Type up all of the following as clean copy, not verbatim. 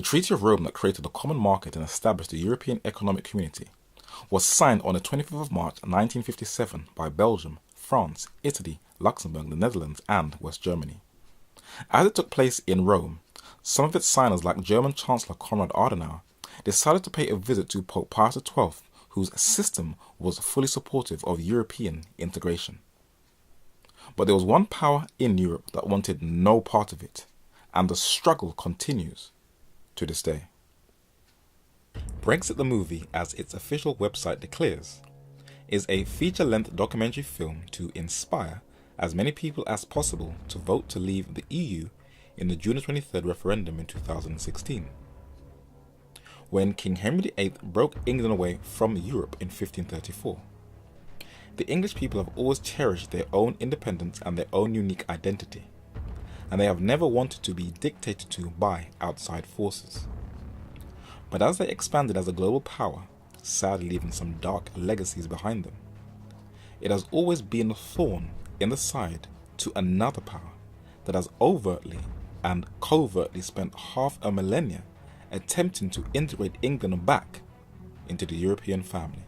Treaty of Rome that created the common market and established the European Economic Community was signed on the 25th of March 1957 by Belgium, France, Italy, Luxembourg, the Netherlands and West Germany. As it took place in Rome, some of its signers like German Chancellor Konrad Adenauer decided to pay a visit to Pope Pius XII, whose system was fully supportive of European integration. But there was one power in Europe that wanted no part of it, and the struggle continues to this day. Brexit the movie, as its official website declares, is a feature-length documentary film to inspire as many people as possible to vote to leave the EU in the June 23rd referendum in 2016. When King Henry VIII broke England away from Europe in 1534. The English people have always cherished their own independence and their own unique identity, and they have never wanted to be dictated to by outside forces. But as they expanded as a global power, sadly leaving some dark legacies behind them, it has always been a thorn in the side to another power that has overtly and covertly spent half a millennia attempting to integrate England back into the European family.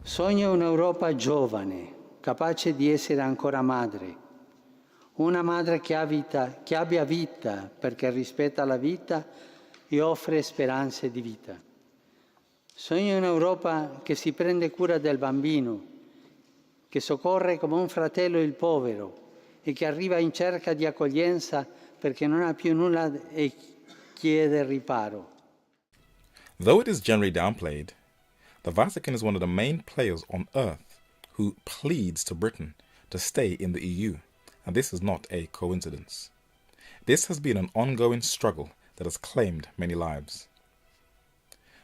Sogno un'Europa giovane, capace di essere ancora madre. Una madre che abbia vita perché rispetta la vita e offre speranze di vita. Sogno un'Europa che si prende cura del bambino, che soccorre come un fratello il povero e che arriva in cerca di accoglienza perché non ha più nulla e chiede riparo. Though it is generally downplayed, the Vatican is one of the main players on earth who pleads to Britain to stay in the EU, and this is not a coincidence. This has been an ongoing struggle that has claimed many lives.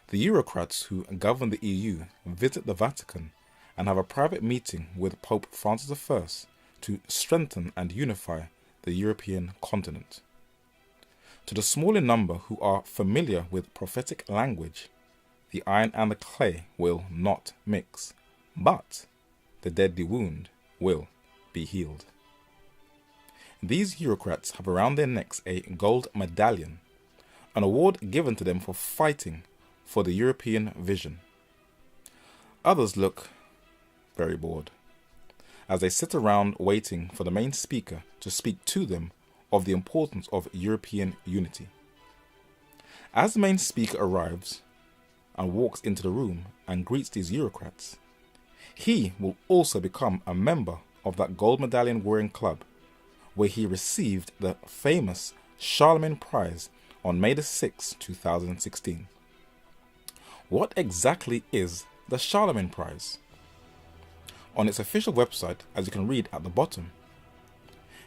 The Eurocrats who govern the EU visit the Vatican and have a private meeting with Pope Francis I to strengthen and unify the European continent. To the smaller number who are familiar with prophetic language, the iron and the clay will not mix, but the deadly wound will be healed. These Eurocrats have around their necks a gold medallion, an award given to them for fighting for the European vision. Others look very bored as they sit around waiting for the main speaker to speak to them of the importance of European unity. As the main speaker arrives and walks into the room and greets these Eurocrats, he will also become a member of that gold medallion wearing club where he received the famous Charlemagne Prize on May 6, 2016. What exactly is the Charlemagne Prize? On its official website, as you can read at the bottom,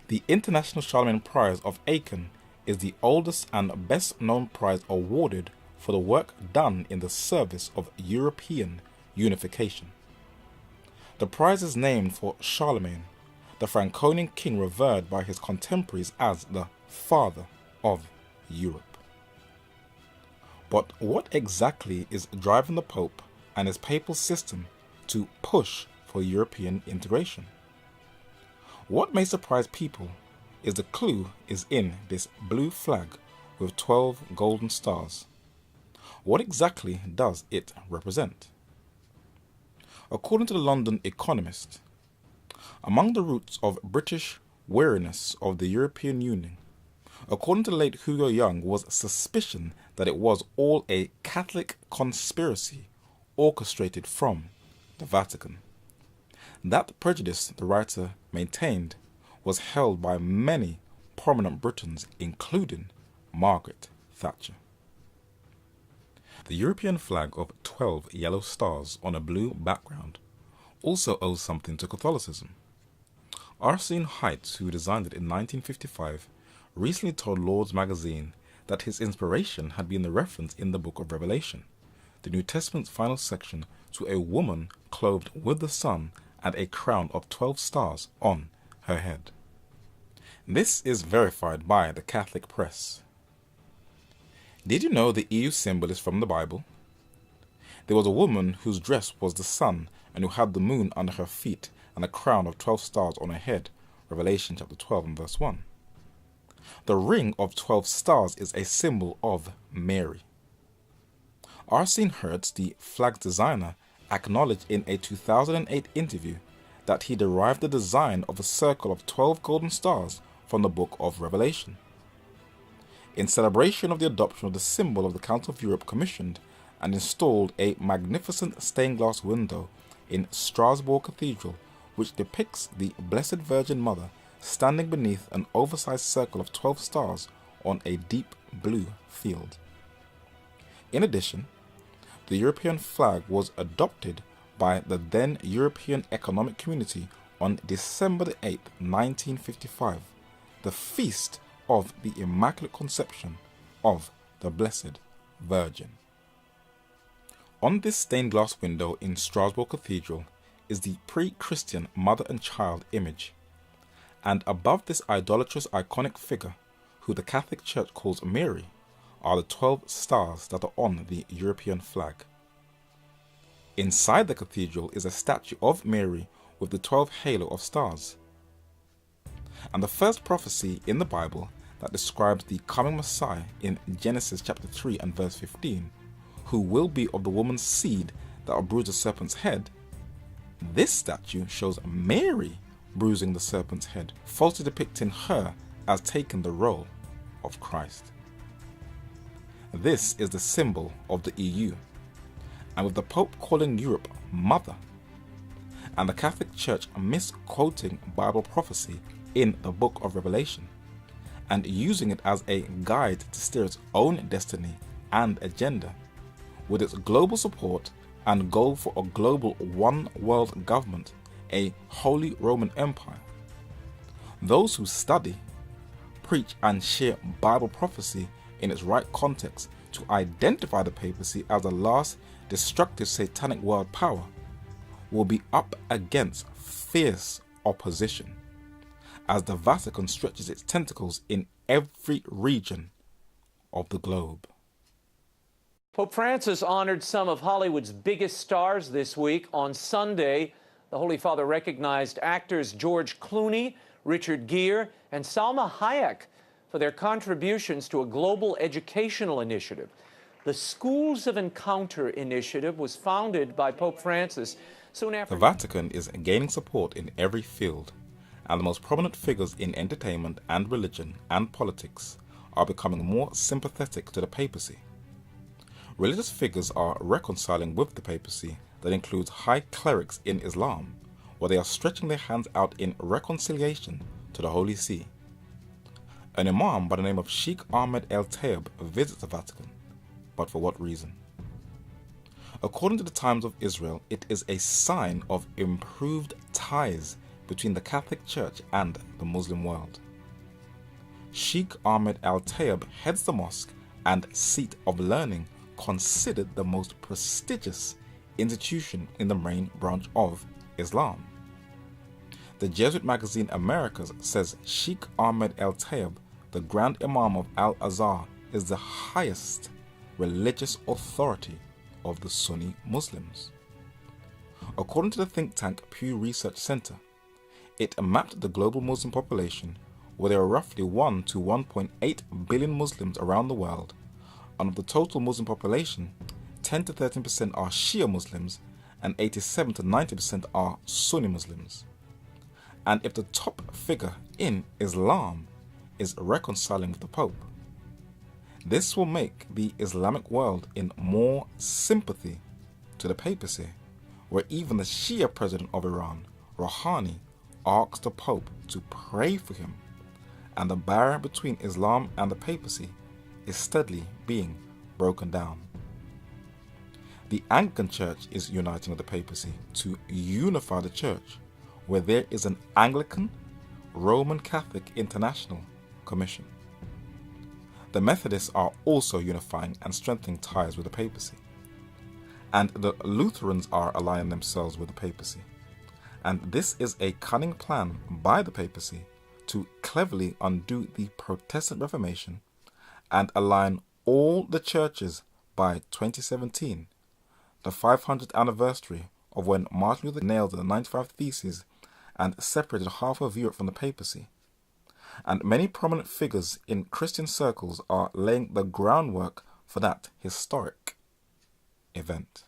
the International Charlemagne Prize of Aachen is the oldest and best known prize awarded for the work done in the service of European unification. The prize is named for Charlemagne, the Franconian king revered by his contemporaries as the father of Europe. But what exactly is driving the Pope and his papal system to push for European integration? What may surprise people is the clue is in this blue flag with 12 golden stars. What exactly does it represent? According to the London Economist, among the roots of British weariness of the European Union, according to the late Hugo Young, was suspicion that it was all a Catholic conspiracy orchestrated from the Vatican. That prejudice, the writer maintained, was held by many prominent Britons, including Margaret Thatcher. The European flag of 12 yellow stars on a blue background also owes something to Catholicism. Arsene Heights, who designed it in 1955, recently told Lords magazine that his inspiration had been the reference in the book of Revelation, the New Testament's final section, to a woman clothed with the sun and a crown of 12 stars on her head. This is verified by the Catholic press. Did you know the EU symbol is from the Bible? There was a woman whose dress was the sun and who had the moon under her feet and a crown of 12 stars on her head, Revelation chapter 12 and verse 1. The ring of 12 stars is a symbol of Mary. Arsene Hertz, the flag's designer, acknowledged in a 2008 interview that he derived the design of a circle of 12 golden stars from the Book of Revelation. In celebration of the adoption of the symbol of the Council of Europe, commissioned and installed a magnificent stained glass window in Strasbourg Cathedral, which depicts the Blessed Virgin Mother standing beneath an oversized circle of 12 stars on a deep blue field. In addition, the European flag was adopted by the then European Economic Community on December 8, 1955, the feast of the Immaculate Conception of the Blessed Virgin. On this stained glass window in Strasbourg Cathedral is the pre-Christian mother and child image, and above this idolatrous iconic figure, who the Catholic Church calls Mary, are the 12 stars that are on the European flag. Inside the cathedral is a statue of Mary with the 12 halo of stars. And the first prophecy in the Bible that describes the coming Messiah in Genesis chapter 3 and verse 15, who will be of the woman's seed that will bruise the serpent's head, this statue shows Mary bruising the serpent's head, falsely depicting her as taking the role of Christ. This is the symbol of the EU, and with the Pope calling Europe Mother, and the Catholic Church misquoting Bible prophecy in the Book of Revelation, and using it as a guide to steer its own destiny and agenda, with its global support and goal for a global one world government, a Holy Roman Empire. Those who study, preach and share Bible prophecy in its right context to identify the papacy as the last destructive satanic world power will be up against fierce opposition as the Vatican stretches its tentacles in every region of the globe. Pope Francis honored some of Hollywood's biggest stars this week. On Sunday, the Holy Father recognized actors George Clooney, Richard Gere, and Salma Hayek for their contributions to a global educational initiative. The Schools of Encounter initiative was founded by Pope Francis soon after. The Vatican is gaining support in every field, and the most prominent figures in entertainment and religion and politics are becoming more sympathetic to the papacy. Religious figures are reconciling with the papacy that includes high clerics in Islam, where they are stretching their hands out in reconciliation to the Holy See. An imam by the name of Sheikh Ahmed El Tayeb visits the Vatican, but for what reason? According to the Times of Israel, it is a sign of improved ties between the Catholic Church and the Muslim world. Sheikh Ahmed Al Tayeb heads the mosque and seat of learning considered the most prestigious institution in the main branch of Islam. The Jesuit magazine Americas says Sheikh Ahmed El Tayeb, the Grand Imam of Al-Azhar, is the highest religious authority of the Sunni Muslims. According to the think tank Pew Research Center, it mapped the global Muslim population, where there are roughly 1 to 1.8 billion Muslims around the world, and of the total Muslim population, 10 to 13% are Shia Muslims and 87 to 90% are Sunni Muslims. And if the top figure in Islam is reconciling with the Pope, this will make the Islamic world in more sympathy to the papacy, where even the Shia president of Iran, Rouhani, asked the Pope to pray for him, and the barrier between Islam and the papacy is steadily being broken down. The Anglican Church is uniting with the papacy to unify the Church, where there is an Anglican Roman Catholic International Commission. The Methodists are also unifying and strengthening ties with the papacy. And the Lutherans are aligning themselves with the papacy. And this is a cunning plan by the papacy to cleverly undo the Protestant Reformation and align all the churches by 2017, the 500th anniversary of when Martin Luther nailed the 95 Theses and separated half of Europe from the papacy. and many prominent figures in Christian circles are laying the groundwork for that historic event.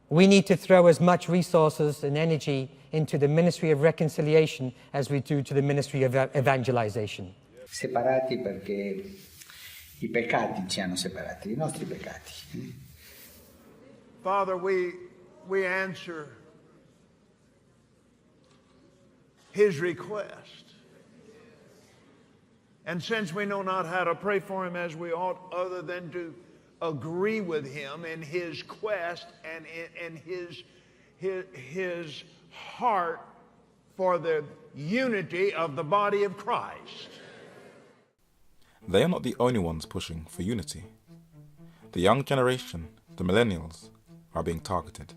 We need to throw as much resources and energy into the ministry of reconciliation as we do to the ministry of evangelization. Separati perché i peccati ci hanno separati, I nostri peccati. Father, we answer his request. And since we know not how to pray for him as we ought, other than to agree with him in his quest and in his heart for the unity of the body of Christ. They are not the only ones pushing for unity. The young generation, the millennials, are being targeted.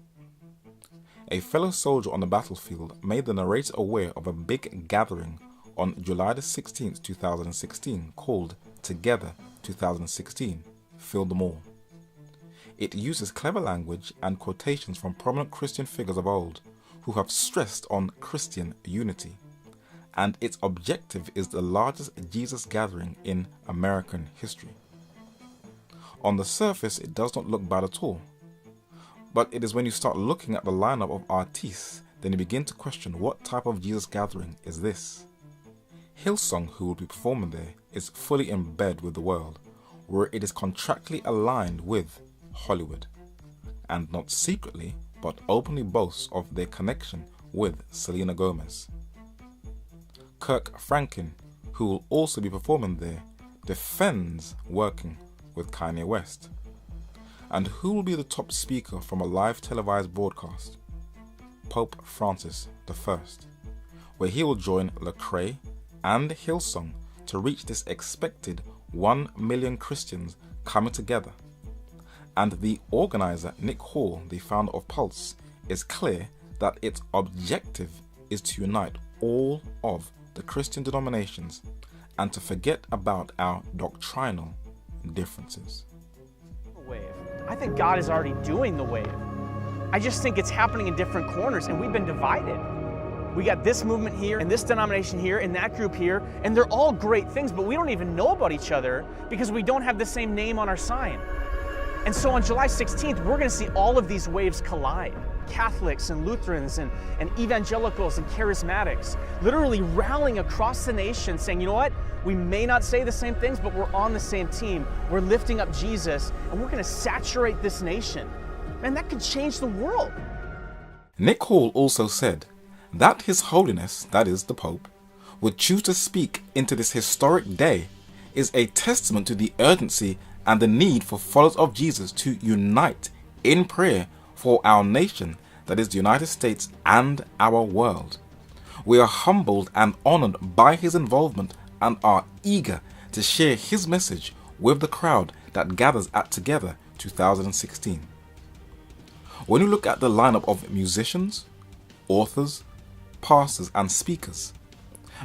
A fellow soldier on the battlefield made the narrator aware of a big gathering on July the 16th, 2016, called Together 2016, Fill the Mall. It uses clever language and quotations from prominent Christian figures of old who have stressed on Christian unity, and its objective is the largest Jesus gathering in American history. On the surface, it does not look bad at all, but it is when you start looking at the lineup of artists, then you begin to question what type of Jesus gathering is this. Hillsong, who will be performing there, is fully in bed with the world, where it is contractually aligned with Hollywood, and not secretly but openly boasts of their connection with Selena Gomez. Kirk Franklin, who will also be performing there, defends working with Kanye West. And who will be the top speaker from a live televised broadcast? Pope Francis I, where he will join Lecrae and Hillsong to reach this expected 1 million Christians coming together. And the organizer, Nick Hall, the founder of Pulse, is clear that its objective is to unite all of the Christian denominations and to forget about our doctrinal differences. I think God is already doing the wave. I just think it's happening in different corners, and we've been divided. We got this movement here, and this denomination here, and that group here, and they're all great things, but we don't even know about each other because we don't have the same name on our sign. And so on July 16th, we're going to see all of these waves collide. Catholics and Lutherans and evangelicals and charismatics literally rallying across the nation saying, you know what? We may not say the same things, but we're on the same team. We're lifting up Jesus, and we're going to saturate this nation. Man, that could change the world. Nick Hall also said that His Holiness, that is the Pope, would choose to speak into this historic day is a testament to the urgency and the need for followers of Jesus to unite in prayer for our nation, that is the United States, and our world. We are humbled and honored by his involvement and are eager to share his message with the crowd that gathers at Together 2016. When you look at the lineup of musicians, authors, pastors and speakers,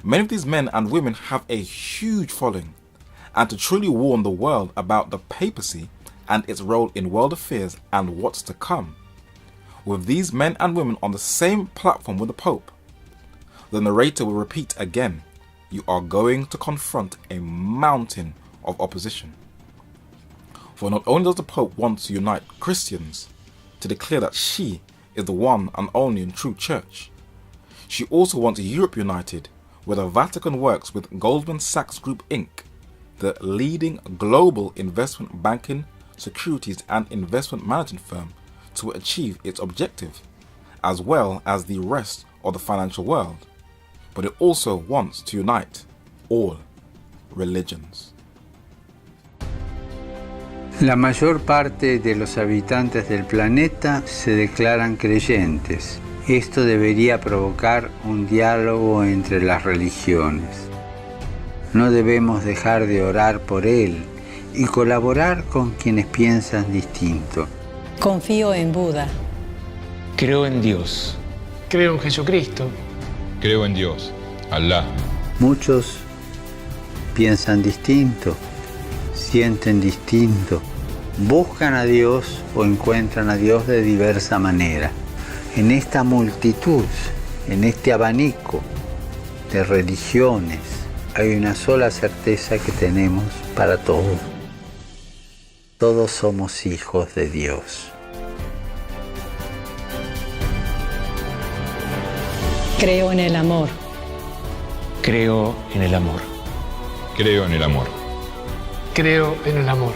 many of these men and women have a huge following, and to truly warn the world about the papacy and its role in world affairs and what's to come, with these men and women on the same platform with the Pope, the narrator will repeat again, you are going to confront a mountain of opposition. For not only does the Pope want to unite Christians to declare that she is the one and only and true church, she also wants Europe united, where the Vatican works with Goldman Sachs Group Inc., the leading global investment banking, securities and investment management firm, to achieve its objective, as well as the rest of the financial world. But it also wants to unite all religions. La mayor parte de los habitantes del planeta se declaran creyentes. Esto debería provocar un diálogo entre las religiones. No debemos dejar de orar por él y colaborar con quienes piensan distinto. Confío en Buda. Creo en Dios. Creo en Jesucristo. Creo en Dios, Alá. Muchos piensan distinto, sienten distinto, buscan a Dios o encuentran a Dios de diversa manera. En esta multitud, en este abanico, de religiones, hay una sola certeza que tenemos para todos. Todos somos hijos de Dios. Creo en el amor. Creo en el amor. Creo en el amor. Creo en el amor.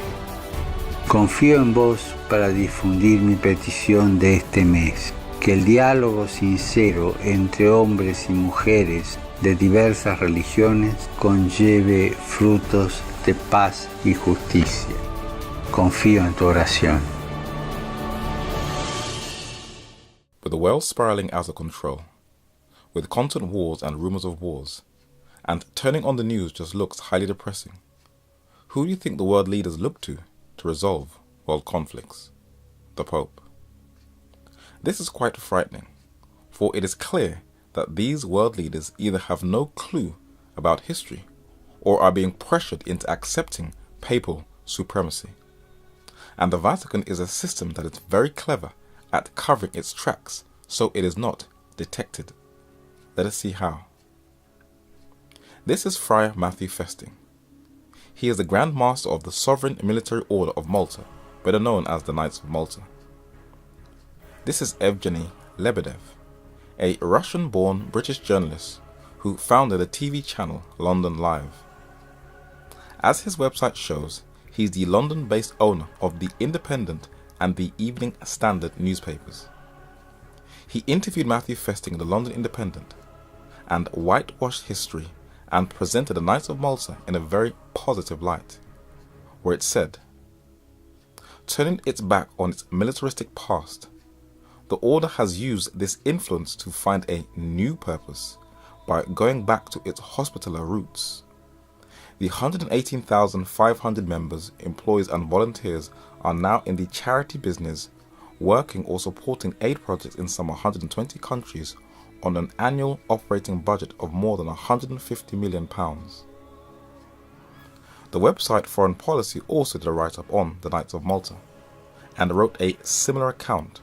Confío en vos para difundir mi petición de este mes, que el diálogo sincero entre hombres y mujeres de diversas religiones conlleve frutos de paz y justicia. Confío en tu oración. With the world spiraling out of control, with constant wars and rumors of wars, and turning on the news just looks highly depressing, who do you think the world leaders look to resolve world conflicts? The Pope. This is quite frightening, for it is clear that these world leaders either have no clue about history or are being pressured into accepting papal supremacy. And the Vatican is a system that is very clever at covering its tracks so it is not detected. Let us see how. This is Friar Matthew Festing. He is the Grand Master of the Sovereign Military Order of Malta, better known as the Knights of Malta. This is Evgeny Lebedev, a Russian-born British journalist who founded the TV channel London Live. As his website shows, he is the London-based owner of The Independent and the Evening Standard newspapers. He interviewed Matthew Festing in the London Independent and whitewashed history and presented the Knights of Malta in a very positive light, where it said, turning its back on its militaristic past, the order has used this influence to find a new purpose by going back to its hospitaller roots. The 118,500 members, employees and volunteers are now in the charity business, working or supporting aid projects in some 120 countries on an annual operating budget of more than £150 million. The website Foreign Policy also did a write-up on the Knights of Malta and wrote a similar account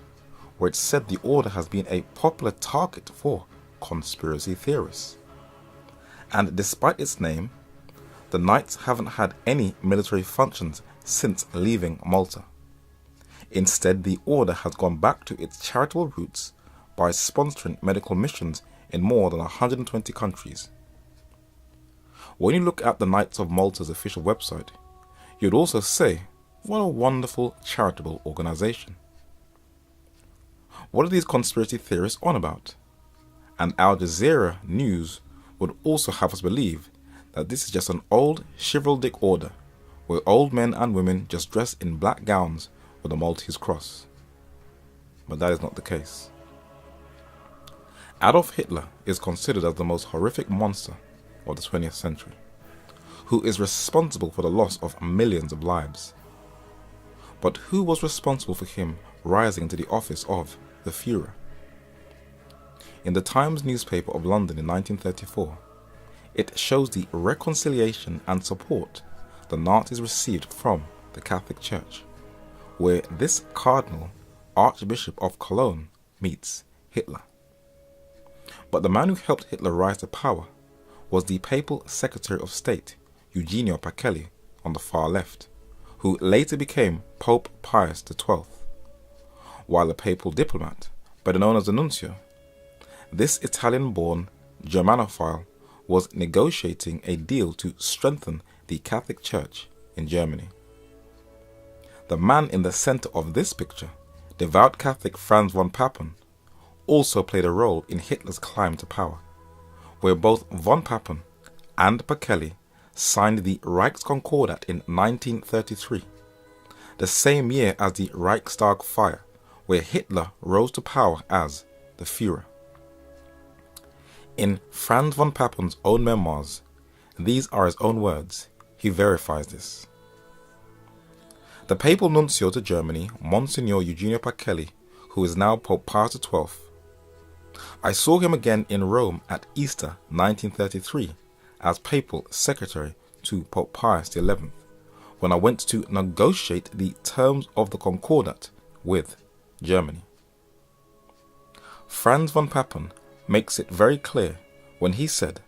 where it said the order has been a popular target for conspiracy theorists. And despite its name, the Knights haven't had any military functions since leaving Malta. Instead, the order has gone back to its charitable roots by sponsoring medical missions in more than 120 countries. When you look at the Knights of Malta's official website, you'd also say, what a wonderful charitable organization. What are these conspiracy theorists on about? And Al Jazeera News would also have us believe that this is just an old chivalric order where old men and women just dress in black gowns with a Maltese cross. But that is not the case. Adolf Hitler is considered as the most horrific monster of the 20th century, who is responsible for the loss of millions of lives. But who was responsible for him rising to the office of the Führer? In the Times newspaper of London in 1934, it shows the reconciliation and support the Nazis received from the Catholic Church, where this Cardinal, Archbishop of Cologne, meets Hitler. But the man who helped Hitler rise to power was the Papal Secretary of State, Eugenio Pacelli, on the far left, who later became Pope Pius XII. While a papal diplomat, better known as the Nuncio, this Italian-born Germanophile was negotiating a deal to strengthen the Catholic Church in Germany. The man in the center of this picture, devout Catholic Franz von Papen, also played a role in Hitler's climb to power, where both von Papen and Pacelli signed the Reichskonkordat in 1933, the same year as the Reichstag fire, where Hitler rose to power as the Führer. In Franz von Papen's own memoirs, these are his own words. He verifies this. The papal nuncio to Germany, Monsignor Eugenio Pacelli, who is now Pope Pius XII, I saw him again in Rome at Easter 1933 as papal secretary to Pope Pius XI, when I went to negotiate the terms of the Concordat with Germany. Franz von Papen makes it very clear when he said,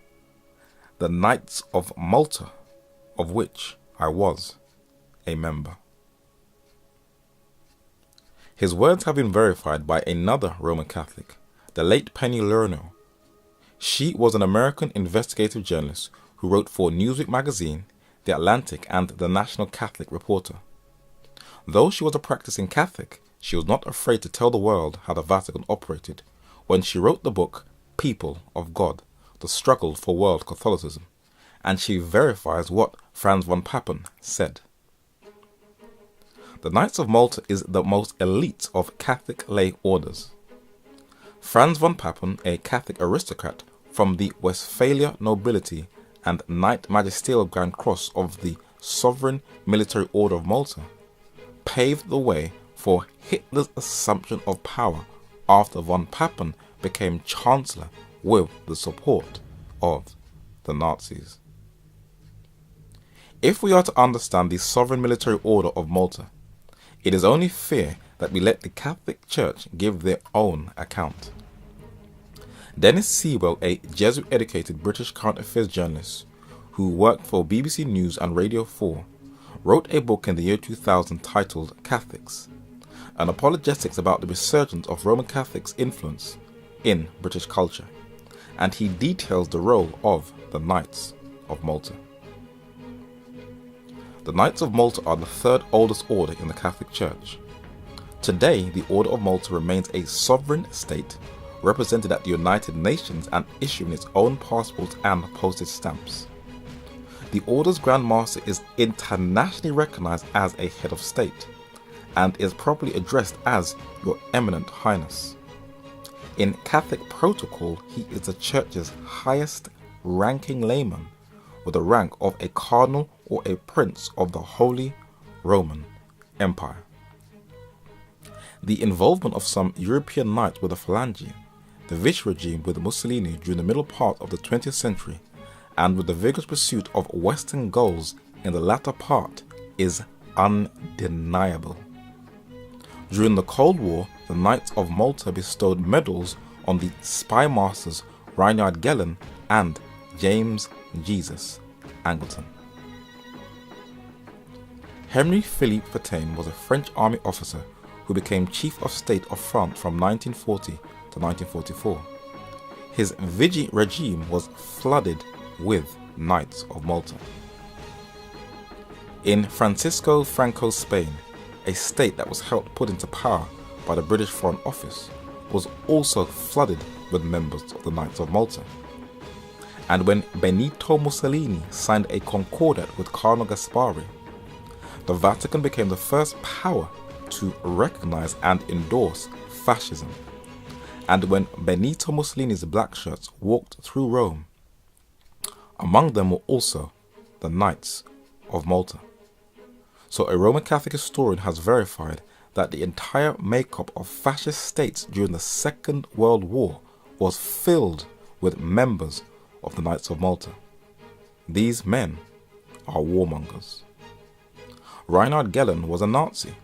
the Knights of Malta, of which I was a member. His words have been verified by another Roman Catholic, the late Penny Lerner. She was an American investigative journalist who wrote for Newsweek magazine, The Atlantic, and the National Catholic Reporter. Though she was a practicing Catholic, she was not afraid to tell the world how the Vatican operated when she wrote the book People of God, The Struggle for World Catholicism, and she verifies what Franz von Papen said. The Knights of Malta is the most elite of Catholic lay orders. Franz von Papen, a Catholic aristocrat from the Westphalia nobility and Knight Magisterial Grand Cross of the Sovereign Military Order of Malta, paved the way for Hitler's assumption of power after von Papen became Chancellor with the support of the Nazis. If we are to understand the Sovereign Military Order of Malta, it is only fair that we let the Catholic Church give their own account. Dennis Sewell, a Jesuit-educated British current affairs journalist who worked for BBC News and Radio 4, wrote a book in the year 2000 titled Catholics, an apologetics about the resurgence of Roman Catholics' influence in British culture, and he details the role of the Knights of Malta. The Knights of Malta are the third oldest order in the Catholic Church. Today, the Order of Malta remains a sovereign state, represented at the United Nations and issuing its own passports and postage stamps. The Order's Grand Master is internationally recognized as a head of state, and is properly addressed as Your Eminent Highness. In Catholic protocol, he is the Church's highest ranking layman, with the rank of a cardinal or a prince of the Holy Roman Empire. The involvement of some European knights with the Phalange, the Vichy regime with Mussolini during the middle part of the 20th century, and with the vigorous pursuit of Western goals in the latter part is undeniable. During the Cold War, the Knights of Malta bestowed medals on the spy masters Reinhard Gehlen and James Jesus Angleton. Henry Philippe Pétain was a French army officer who became Chief of State of France from 1940 to 1944. His Vichy regime was flooded with Knights of Malta. In Francisco Franco's Spain, a state that was helped put into power by the British Foreign Office, was also flooded with members of the Knights of Malta. And when Benito Mussolini signed a concordat with Cardinal Gaspari, the Vatican became the first power to recognize and endorse fascism. And when Benito Mussolini's black shirts walked through Rome, among them were also the Knights of Malta. So a Roman Catholic historian has verified that the entire makeup of fascist states during the Second World War was filled with members of the Knights of Malta. These men are warmongers. Reinhard Gehlen was a Nazi,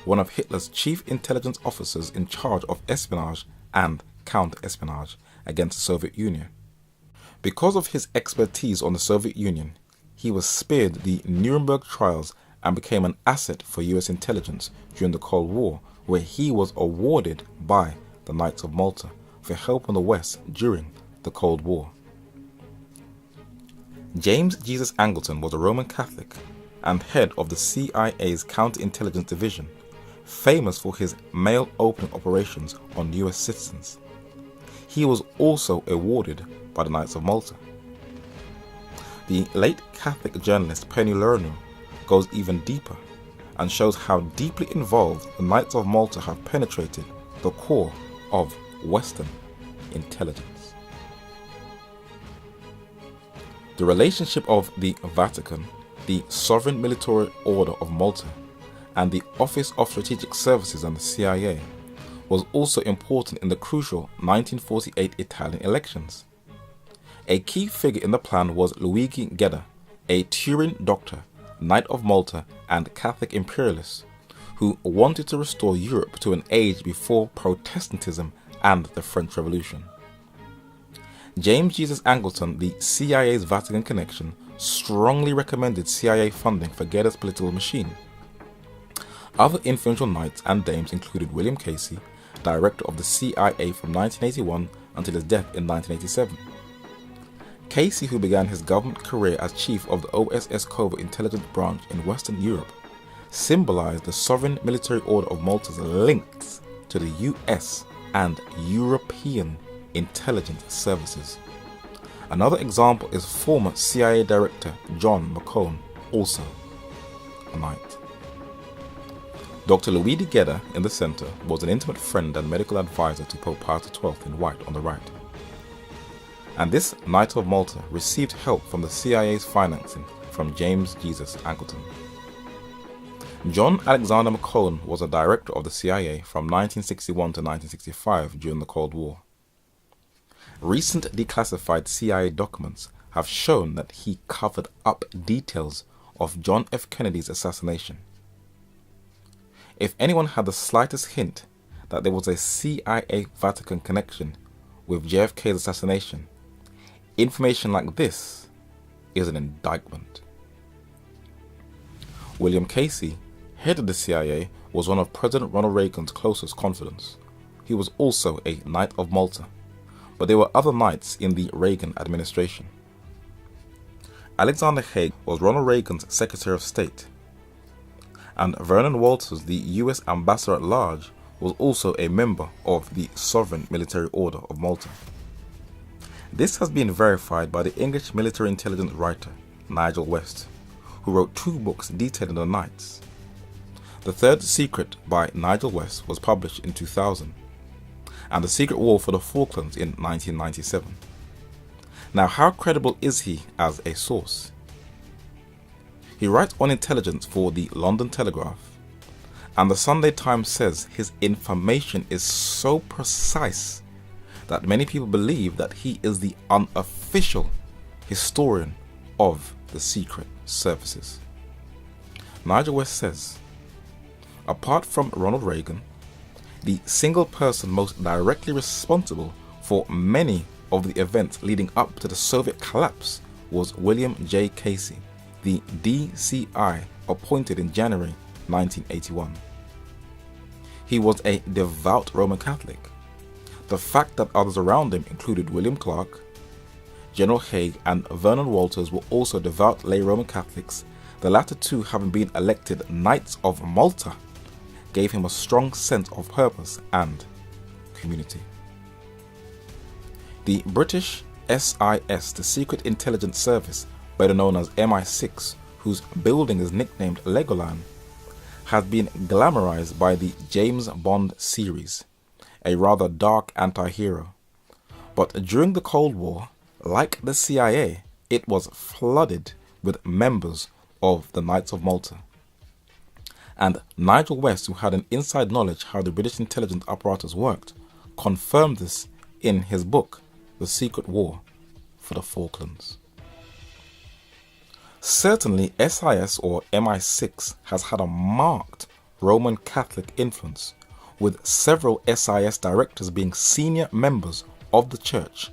one of Hitler's chief intelligence officers in charge of espionage and counter-espionage against the Soviet Union. Because of his expertise on the Soviet Union, he was spared the Nuremberg trials and became an asset for US intelligence during the Cold War, where he was awarded by the Knights of Malta for helping the West during the Cold War. James Jesus Angleton was a Roman Catholic and head of the CIA's Counterintelligence Division, famous for his mail opening operations on US citizens. He was also awarded by the Knights of Malta. The late Catholic journalist Penny Lerner goes even deeper and shows how deeply involved the Knights of Malta have penetrated the core of Western intelligence. The relationship of the Vatican, the Sovereign Military Order of Malta, and the Office of Strategic Services and the CIA was also important in the crucial 1948 Italian elections. A key figure in the plan was Luigi Gedda, a Turin doctor, Knight of Malta and Catholic imperialist, who wanted to restore Europe to an age before Protestantism and the French Revolution. James Jesus Angleton, the CIA's Vatican connection, strongly recommended CIA funding for Geddes' political machine. Other influential knights and dames included William Casey, director of the CIA from 1981 until his death in 1987. Casey, who began his government career as chief of the OSS Covert Intelligence Branch in Western Europe, symbolized the sovereign military order of Malta's links to the US and European intelligence services. Another example is former CIA Director John McCone, also a knight. Dr. Luigi Gedda in the center was an intimate friend and medical advisor to Pope Pius XII in white on the right. And this Knight of Malta received help from the CIA's financing from James Jesus Angleton. John Alexander McCone was a director of the CIA from 1961 to 1965 during the Cold War. Recent declassified CIA documents have shown that he covered up details of John F. Kennedy's assassination. If anyone had the slightest hint that there was a CIA Vatican connection with JFK's assassination, information like this is an indictment. William Casey, head of the CIA, was one of President Ronald Reagan's closest confidants. He was also a Knight of Malta, but there were other knights in the Reagan administration. Alexander Haig was Ronald Reagan's Secretary of State, and Vernon Walters, the US Ambassador at Large, was also a member of the Sovereign Military Order of Malta. This has been verified by the English military intelligence writer Nigel West, who wrote 2 books detailing the Knights. The Third Secret by Nigel West was published in 2000, and The Secret War for the Falklands in 1997. Now, how credible is he as a source? He writes on intelligence for the London Telegraph, and the Sunday Times says his information is so precise that many people believe that he is the unofficial historian of the secret services. Nigel West says, apart from Ronald Reagan, the single person most directly responsible for many of the events leading up to the Soviet collapse was William J. Casey, the DCI appointed in January 1981. He was a devout Roman Catholic. The fact that others around him included William Clark, General Haig, and Vernon Walters were also devout lay Roman Catholics, the latter two having been elected Knights of Malta, gave him a strong sense of purpose and community. The British SIS, the Secret Intelligence Service, better known as MI6, whose building is nicknamed Legoland, has been glamorized by the James Bond series, a rather dark anti-hero. But during the Cold War, like the CIA, it was flooded with members of the Knights of Malta. And Nigel West, who had an inside knowledge how the British intelligence apparatus worked, confirmed this in his book, The Secret War for the Falklands. Certainly, SIS or MI6 has had a marked Roman Catholic influence, with several SIS directors being senior members of the church,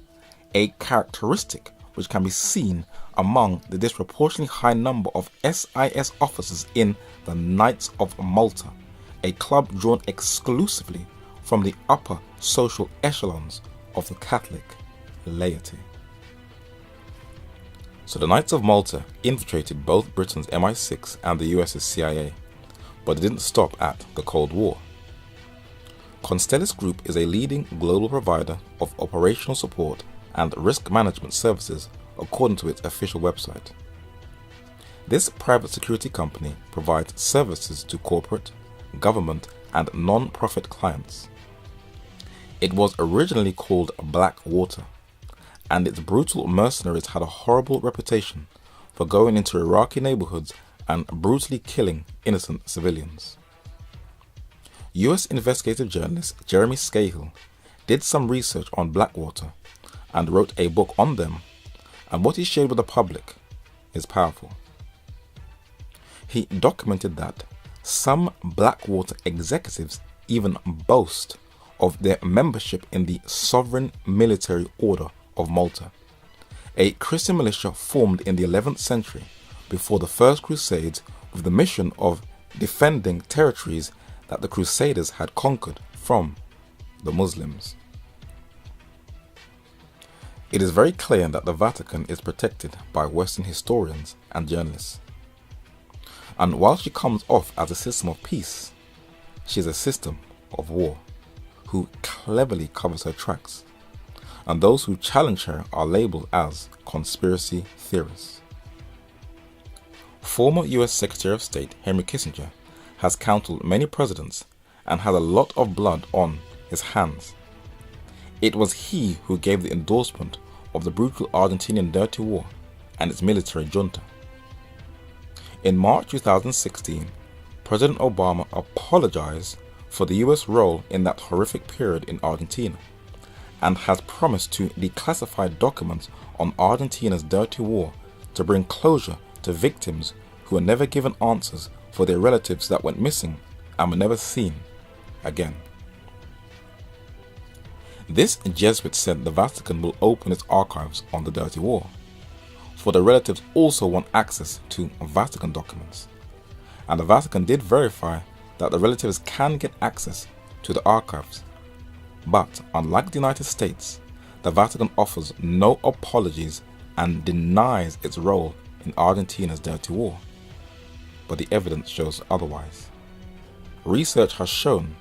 a characteristic which can be seen among the disproportionately high number of SIS officers in the Knights of Malta, a club drawn exclusively from the upper social echelons of the Catholic laity. So the Knights of Malta infiltrated both Britain's MI6 and the US's CIA, but it didn't stop at the Cold War. Constellis Group is a leading global provider of operational support and risk management services according to its official website. This private security company provides services to corporate, government, and non-profit clients. It was originally called Blackwater, and its brutal mercenaries had a horrible reputation for going into Iraqi neighborhoods and brutally killing innocent civilians. US investigative journalist Jeremy Scahill did some research on Blackwater and wrote a book on them, and what he shared with the public is powerful. He documented that some Blackwater executives even boast of their membership in the Sovereign Military Order of Malta, a Christian militia formed in the 11th century before the First Crusades with the mission of defending territories that the Crusaders had conquered from the Muslims. It is very clear that the Vatican is protected by Western historians and journalists. And while she comes off as a system of peace, she is a system of war, who cleverly covers her tracks, and those who challenge her are labeled as conspiracy theorists. Former US Secretary of State Henry Kissinger has counseled many presidents and has a lot of blood on his hands. It was he who gave the endorsement of the brutal Argentinian dirty war and its military junta. In March 2016, President Obama apologized for the US role in that horrific period in Argentina and has promised to declassify documents on Argentina's dirty war to bring closure to victims who were never given answers for their relatives that went missing and were never seen again. This Jesuit said the Vatican will open its archives on the dirty war, for the relatives also want access to Vatican documents, and the Vatican did verify that the relatives can get access to the archives. But unlike the United States, the Vatican offers no apologies and denies its role in Argentina's dirty war. But the evidence shows otherwise. Research has shown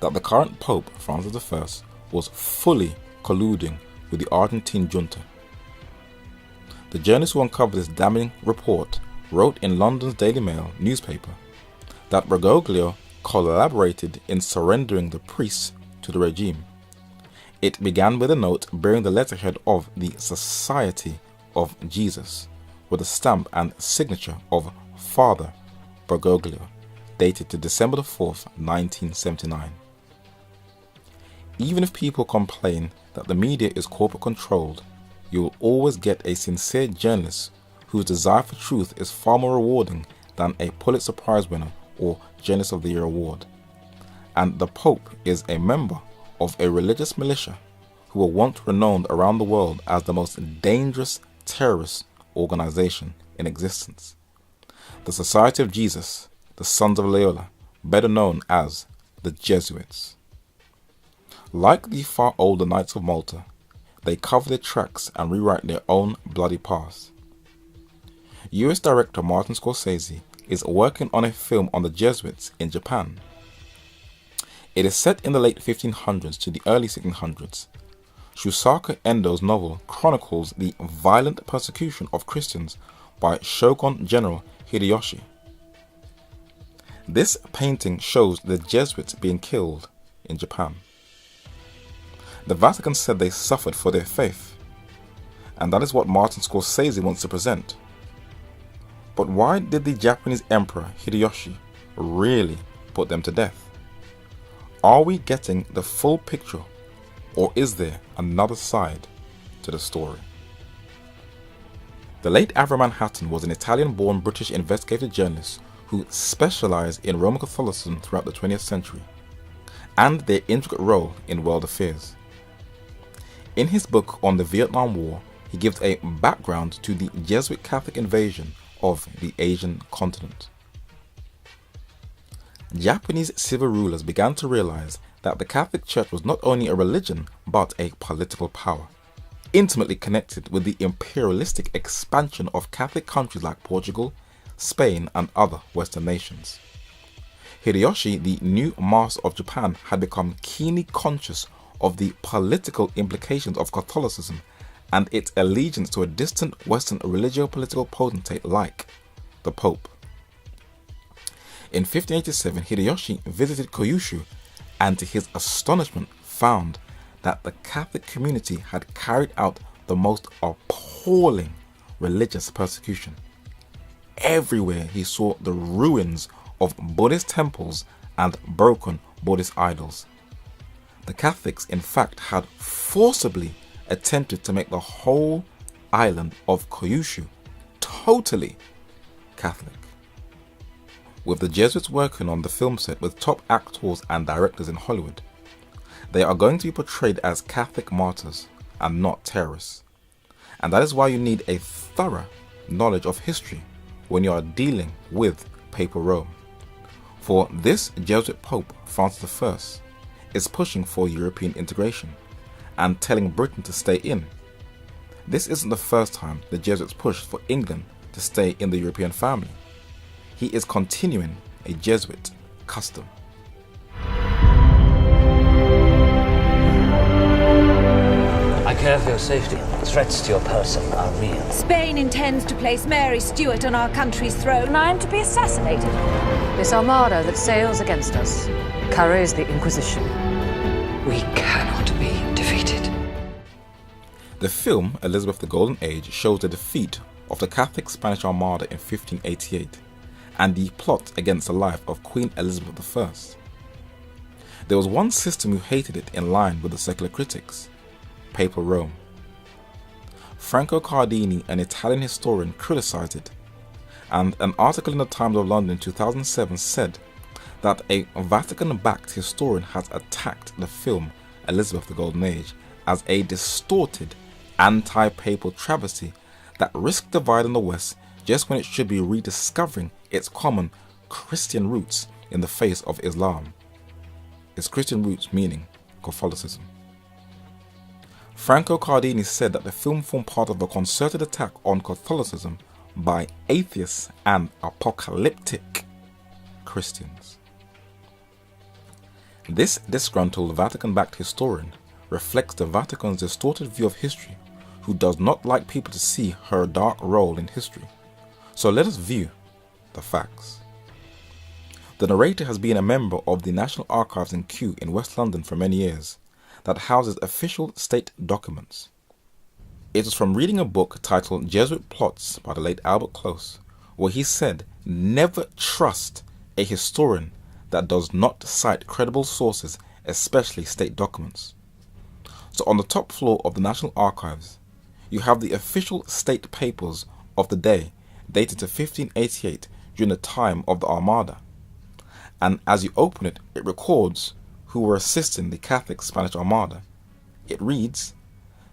that the current Pope, Francis I, was fully colluding with the Argentine junta. The journalist who uncovered this damning report wrote in London's Daily Mail newspaper that Bergoglio collaborated in surrendering the priests to the regime. It began with a note bearing the letterhead of the Society of Jesus, with a stamp and signature of Father Bergoglio, dated to December 4th, 1979. Even if people complain that the media is corporate controlled, you will always get a sincere journalist whose desire for truth is far more rewarding than a Pulitzer Prize winner or Journalist of the Year award. And the Pope is a member of a religious militia who were once renowned around the world as the most dangerous terrorist organization in existence. The Society of Jesus, the Sons of Loyola, better known as the Jesuits. Like the far older Knights of Malta, they cover their tracks and rewrite their own bloody past. US director Martin Scorsese is working on a film on the Jesuits in Japan. It is set in the late 1500s to the early 1600s. Shusaka Endo's novel chronicles the violent persecution of Christians by Shogun General Hideyoshi. This painting shows the Jesuits being killed in Japan. The Vatican said they suffered for their faith, and that is what Martin Scorsese wants to present. But why did the Japanese Emperor Hideyoshi really put them to death? Are we getting the full picture, or is there another side to the story? The late Avram Manhattan was an Italian-born British investigative journalist who specialized in Roman Catholicism throughout the 20th century and their intricate role in world affairs. In his book on the Vietnam War, he gives a background to the Jesuit Catholic invasion of the Asian continent. Japanese civil rulers began to realize that the Catholic Church was not only a religion but a political power, intimately connected with the imperialistic expansion of Catholic countries like Portugal, Spain, and other Western nations. Hideyoshi, the new master of Japan, had become keenly conscious of the political implications of Catholicism and its allegiance to a distant Western religio-political potentate like the Pope. In 1587, Hideyoshi visited Kyushu and to his astonishment found that the Catholic community had carried out the most appalling religious persecution. Everywhere he saw the ruins of Buddhist temples and broken Buddhist idols. The Catholics, in fact, had forcibly attempted to make the whole island of Kyushu totally Catholic. With the Jesuits working on the film set with top actors and directors in Hollywood, they are going to be portrayed as Catholic martyrs and not terrorists. And that is why you need a thorough knowledge of history when you are dealing with Papal Rome. For this Jesuit Pope, Francis I, is pushing for European integration and telling Britain to stay in. This isn't the first time the Jesuits pushed for England to stay in the European family. He is continuing a Jesuit custom. I care for your safety. Threats to your person are real. Spain intends to place Mary Stuart on our country's throne. And I am to be assassinated. This armada that sails against us carries the Inquisition. We cannot be defeated. The film Elizabeth the Golden Age shows the defeat of the Catholic Spanish Armada in 1588 and the plot against the life of Queen Elizabeth I. There was one system who hated it in line with the secular critics: Papal Rome. Franco Cardini, an Italian historian, criticized it, and an article in the Times of London in 2007 said that a Vatican-backed historian has attacked the film Elizabeth the Golden Age as a distorted anti-papal travesty that risked dividing the West just when it should be rediscovering its common Christian roots in the face of Islam. Its Christian roots meaning Catholicism. Franco Cardini said that the film formed part of a concerted attack on Catholicism by atheists and apocalyptic Christians. This disgruntled Vatican-backed historian reflects the Vatican's distorted view of history, who does not like people to see her dark role in history. So let us view the facts. The narrator has been a member of the National Archives in Kew in West London for many years that houses official state documents. It was from reading a book titled Jesuit Plots by the late Albert Close, where he said, "Never trust a historian that does not cite credible sources, especially state documents." So on the top floor of the National Archives, you have the official state papers of the day dated to 1588 during the time of the Armada. And as you open it, it records who were assisting the Catholic Spanish Armada. It reads,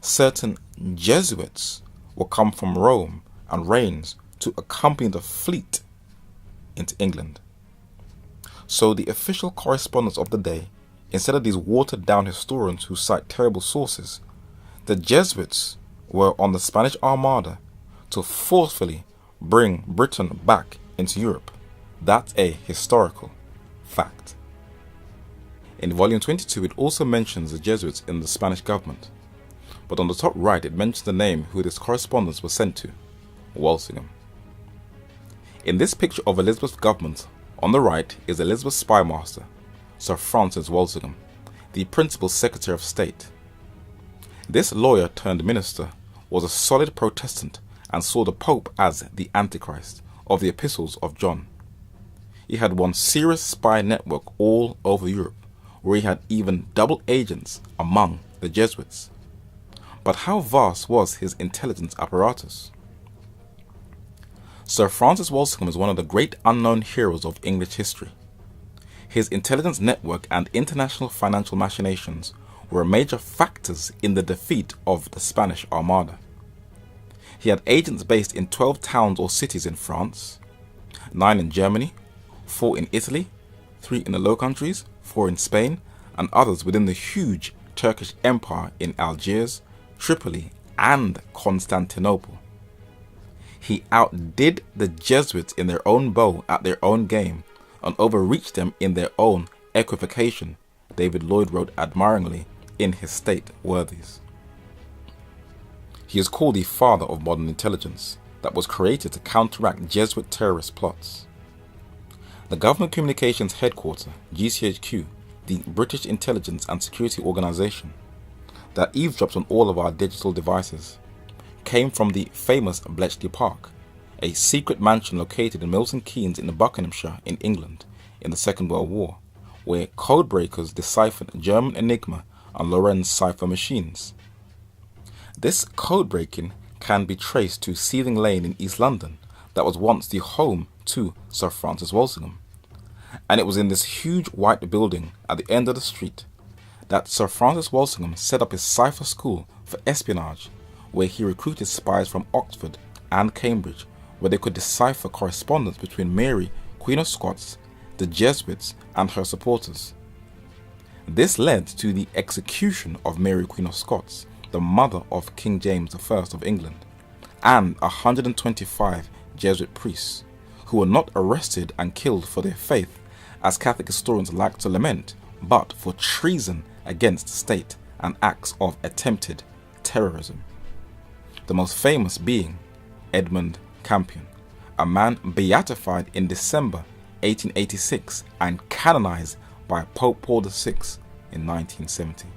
certain Jesuits will come from Rome and Reims to accompany the fleet into England. So the official correspondence of the day, instead of these watered down historians who cite terrible sources, the Jesuits were on the Spanish Armada to forcefully bring Britain back into Europe. That's a historical fact. In volume 22 it also mentions the Jesuits in the Spanish government, but on the top right it mentions the name who this correspondence was sent to: Walsingham. In this picture of Elizabeth's government, on the right is Elizabeth's spymaster, Sir Francis Walsingham, the principal Secretary of State. This lawyer turned minister was a solid Protestant and saw the Pope as the Antichrist of the epistles of John. He had one serious spy network all over Europe, where he had even double agents among the Jesuits. But how vast was his intelligence apparatus? Sir Francis Walsingham is one of the great unknown heroes of English history. His intelligence network and international financial machinations were major factors in the defeat of the Spanish Armada. He had agents based in 12 towns or cities in France, 9 in Germany, 4 in Italy, 3 in the Low Countries, 4 in Spain, and others within the huge Turkish Empire in Algiers, Tripoli, and Constantinople. He outdid the Jesuits in their own bow at their own game and overreached them in their own equivocation, David Lloyd wrote admiringly in his State Worthies. He is called the father of modern intelligence that was created to counteract Jesuit terrorist plots. The Government Communications Headquarters, GCHQ, the British Intelligence and Security Organization, that eavesdrops on all of our digital devices, came from the famous Bletchley Park, a secret mansion located in Milton Keynes in Buckinghamshire in England in the Second World War, where codebreakers deciphered German Enigma and Lorenz cipher machines. This codebreaking can be traced to Seething Lane in East London that was once the home to Sir Francis Walsingham. And it was in this huge white building at the end of the street that Sir Francis Walsingham set up his cipher school for espionage, where he recruited spies from Oxford and Cambridge, where they could decipher correspondence between Mary, Queen of Scots, the Jesuits, and her supporters. This led to the execution of Mary, Queen of Scots, the mother of King James I of England, and 125 Jesuit priests, who were not arrested and killed for their faith, as Catholic historians like to lament, but for treason against the state and acts of attempted terrorism. The most famous being Edmund Campion, a man beatified in December 1886 and canonized by Pope Paul VI in 1970.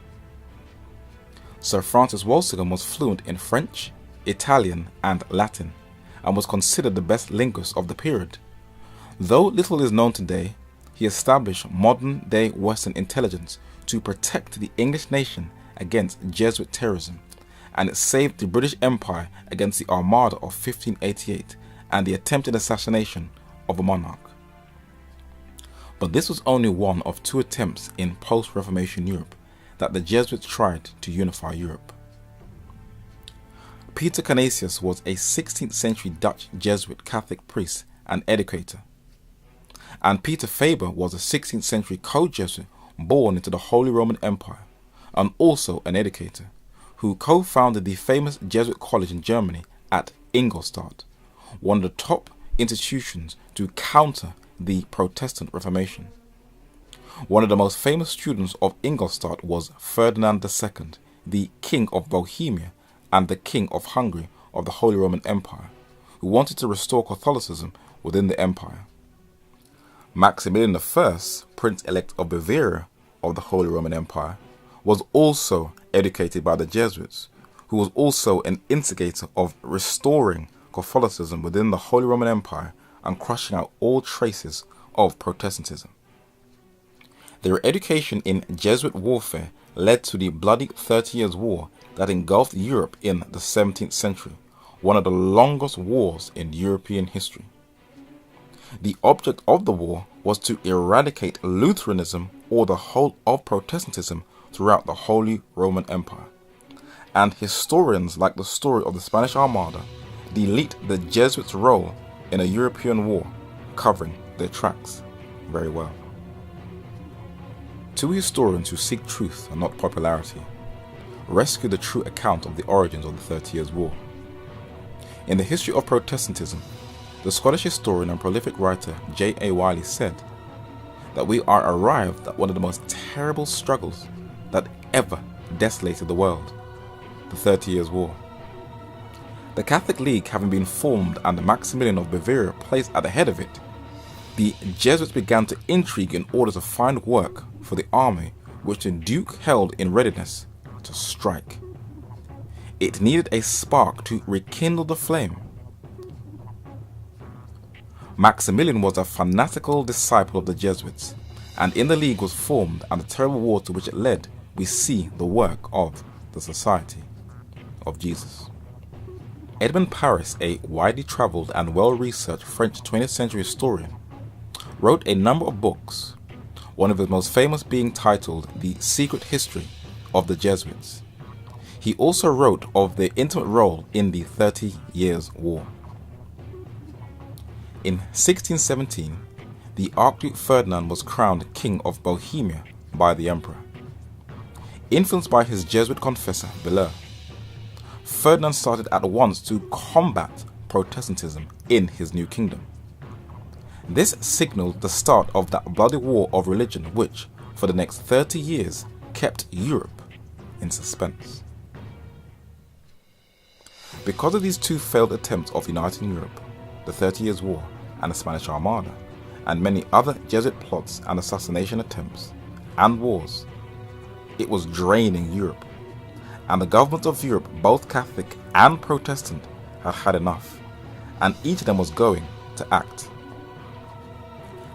Sir Francis Walsingham was fluent in French, Italian, and Latin, and was considered the best linguist of the period. Though little is known today, he established modern-day Western intelligence to protect the English nation against Jesuit terrorism, and it saved the British Empire against the Armada of 1588 and the attempted assassination of a monarch. But this was only one of two attempts in post-Reformation Europe that the Jesuits tried to unify Europe. Peter Canisius was a 16th century Dutch Jesuit Catholic priest and educator, and Peter Faber was a 16th century co-Jesuit born into the Holy Roman Empire, and also an educator, who co-founded the famous Jesuit college in Germany at Ingolstadt, one of the top institutions to counter the Protestant Reformation. One of the most famous students of Ingolstadt was Ferdinand II, the King of Bohemia and the King of Hungary of the Holy Roman Empire, who wanted to restore Catholicism within the empire. Maximilian I, Prince-elect of Bavaria of the Holy Roman Empire, was also educated by the Jesuits, who was also an instigator of restoring Catholicism within the Holy Roman Empire and crushing out all traces of Protestantism. Their education in Jesuit warfare led to the bloody 30 Years' War that engulfed Europe in the 17th century, one of the longest wars in European history. The object of the war was to eradicate Lutheranism or the whole of Protestantism throughout the Holy Roman Empire. And historians like the story of the Spanish Armada delete the Jesuits' role in a European war, covering their tracks very well. Two historians who seek truth and not popularity rescue the true account of the origins of the 30 Years' War. In the history of Protestantism, the Scottish historian and prolific writer J.A. Wiley said that we are arrived at one of the most terrible struggles that ever desolated the world, the 30 Years' War. The Catholic League having been formed and Maximilian of Bavaria placed at the head of it, the Jesuits began to intrigue in order to find work for the army which the Duke held in readiness to strike. It needed a spark to rekindle the flame. Maximilian was a fanatical disciple of the Jesuits, and in the League was formed, and the terrible war to which it led, we see the work of the Society of Jesus. Edmond Paris, a widely travelled and well-researched French 20th century historian, wrote a number of books, one of his most famous being titled The Secret History of the Jesuits. He also wrote of their intimate role in the 30 Years' War. In 1617, the Archduke Ferdinand was crowned King of Bohemia by the Emperor. Influenced by his Jesuit confessor, Villers, Ferdinand started at once to combat Protestantism in his new kingdom. This signaled the start of that bloody war of religion which, for the next 30 years, kept Europe in suspense. Because of these two failed attempts of uniting Europe, the 30 Years' War and the Spanish Armada, and many other Jesuit plots and assassination attempts and wars, it was draining Europe, and the governments of Europe, both Catholic and Protestant, had had enough, and each of them was going to act.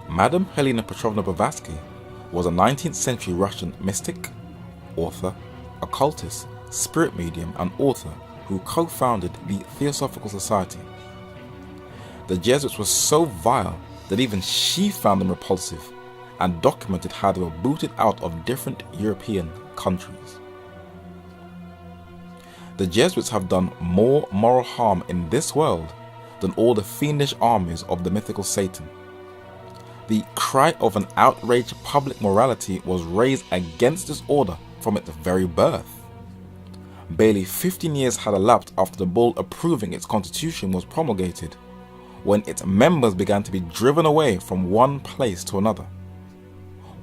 Madame Helena Petrovna Blavatsky was a 19th century Russian mystic, author, occultist, spirit medium, and author who co-founded the Theosophical Society. The Jesuits were so vile that even she found them repulsive and documented how they were booted out of different European countries. The Jesuits have done more moral harm in this world than all the fiendish armies of the mythical Satan. The cry of an outraged public morality was raised against this order from its very birth. Barely 15 years had elapsed after the bull approving its constitution was promulgated, when its members began to be driven away from one place to another.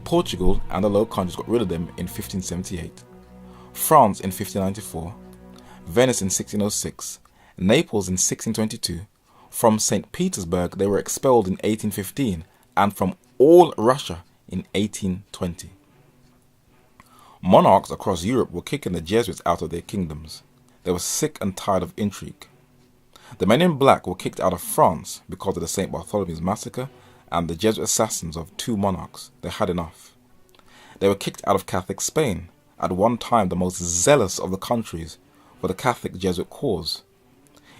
Portugal and the Low Countries got rid of them in 1578, France in 1594, Venice in 1606, Naples in 1622, from St. Petersburg they were expelled in 1815, and from all Russia in 1820. Monarchs across Europe were kicking the Jesuits out of their kingdoms. They were sick and tired of intrigue. The men in black were kicked out of France because of the St. Bartholomew's massacre and the Jesuit assassins of 2 monarchs. They had enough. They were kicked out of Catholic Spain, at one time the most zealous of the countries for the Catholic Jesuit cause.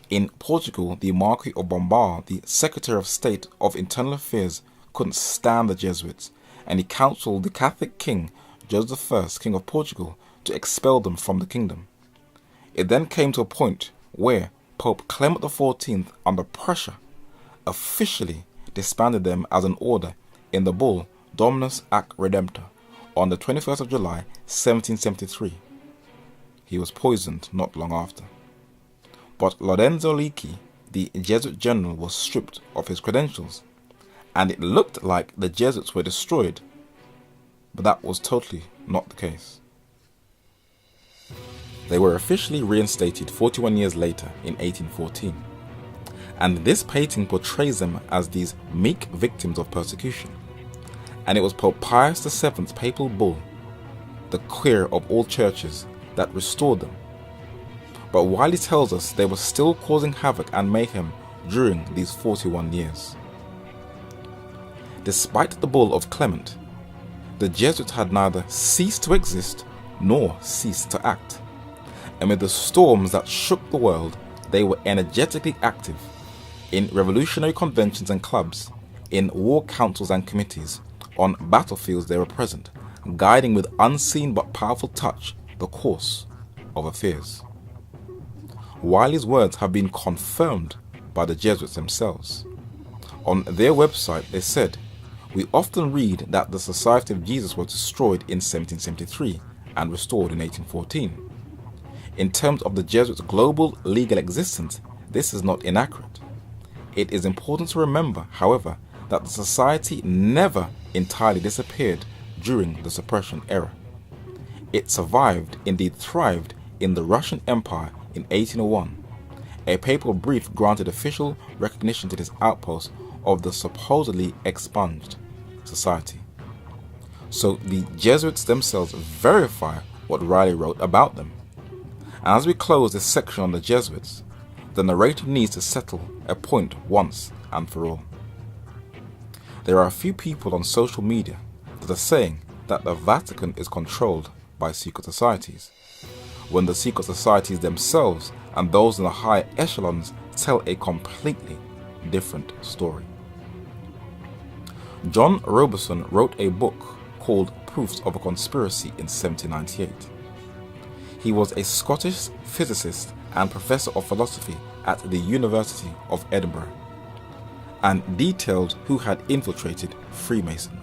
In Portugal, the Marquis of Pombal, the Secretary of State of Internal Affairs, couldn't stand the Jesuits, and he counselled the Catholic King Joseph I, King of Portugal, to expel them from the kingdom. It then came to a point where Pope Clement XIV, under pressure, officially disbanded them as an order in the bull Dominus ac Redemptor on the 21st of July 1773. He was poisoned not long after. But Lorenzo Lecce, the Jesuit general, was stripped of his credentials, and it looked like the Jesuits were destroyed, but that was totally not the case. They were officially reinstated 41 years later in 1814, and this painting portrays them as these meek victims of persecution, and it was Pope Pius VII's papal bull, the queer of all churches, that restored them. But while he tells us they were still causing havoc and mayhem during these 41 years. Despite the bull of Clement, the Jesuits had neither ceased to exist nor ceased to act. Amid the storms that shook the world, they were energetically active in revolutionary conventions and clubs, in war councils and committees. On battlefields they were present, guiding with unseen but powerful touch the course of affairs. While his words have been confirmed by the Jesuits themselves. On their website they said, "We often read that the Society of Jesus was destroyed in 1773 and restored in 1814. In terms of the Jesuits' global legal existence, this is not inaccurate. It is important to remember, however, that the society never entirely disappeared during the suppression era. It survived, indeed thrived, in the Russian Empire in 1801. A papal brief granted official recognition to this outpost of the supposedly expunged society." So the Jesuits themselves verify what Riley wrote about them. And as we close this section on the Jesuits, the narrator needs to settle a point once and for all. There are a few people on social media that are saying that the Vatican is controlled by secret societies, when the secret societies themselves and those in the higher echelons tell a completely different story. John Robeson wrote a book called Proofs of a Conspiracy in 1798. He was a Scottish physicist and professor of philosophy at the University of Edinburgh, and detailed who had infiltrated Freemasonry.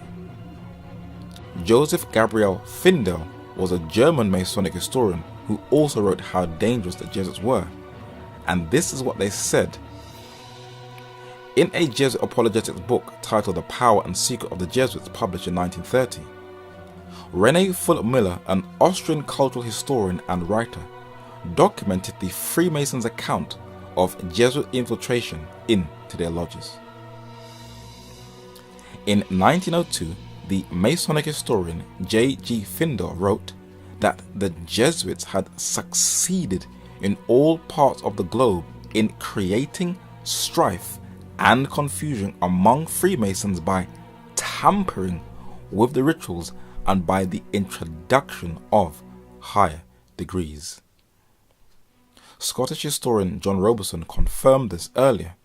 Joseph Gabriel Findel was a German Masonic historian who also wrote how dangerous the Jesuits were, and this is what they said. In a Jesuit apologetics book titled The Power and Secret of the Jesuits, published in 1930, René Fulop-Miller, an Austrian cultural historian and writer, documented the Freemasons' account of Jesuit infiltration into their lodges. In 1902, the Masonic historian J.G. Findel wrote that the Jesuits had succeeded in all parts of the globe in creating strife and confusion among Freemasons by tampering with the rituals and by the introduction of higher degrees. Scottish historian John Robeson confirmed this earlier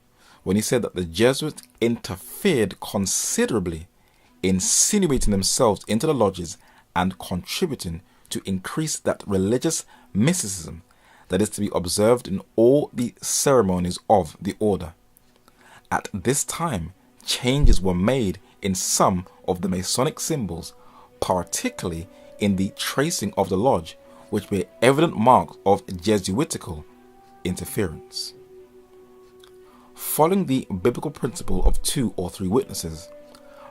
when he said that the Jesuits interfered considerably, insinuating themselves into the lodges and contributing to increase that religious mysticism that is to be observed in all the ceremonies of the order. At this time, changes were made in some of the Masonic symbols, particularly in the tracing of the lodge, which were evident marks of Jesuitical interference. Following the biblical principle of 2 or 3 witnesses,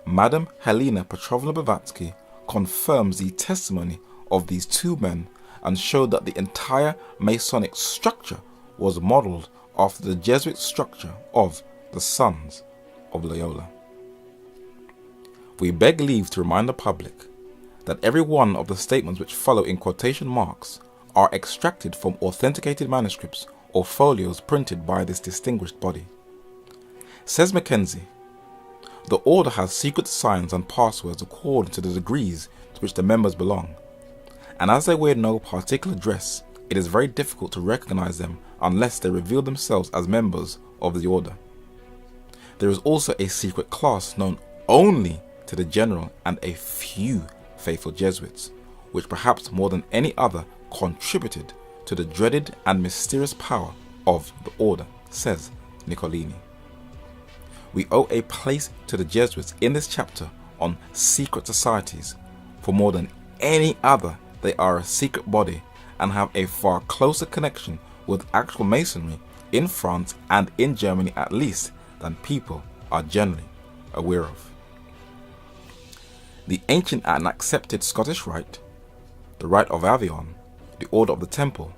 Madame Helena Petrovna Blavatsky confirms the testimony of these 2 men and showed that the entire Masonic structure was modeled after the Jesuit structure of the Sons of Loyola. We beg leave to remind the public that every one of the statements which follow in quotation marks are extracted from authenticated manuscripts or folios printed by this distinguished body. Says Mackenzie, the order has secret signs and passwords according to the degrees to which the members belong, and as they wear no particular dress, it is very difficult to recognize them unless they reveal themselves as members of the order. There is also a secret class known only to the general and a few faithful Jesuits, which perhaps more than any other contributed to the dreaded and mysterious power of the order, says Niccolini. We owe a place to the Jesuits in this chapter on secret societies. For more than any other, they are a secret body and have a far closer connection with actual Masonry in France and in Germany at least than people are generally aware of. The ancient and accepted Scottish Rite, the Rite of Avion, the Order of the Temple,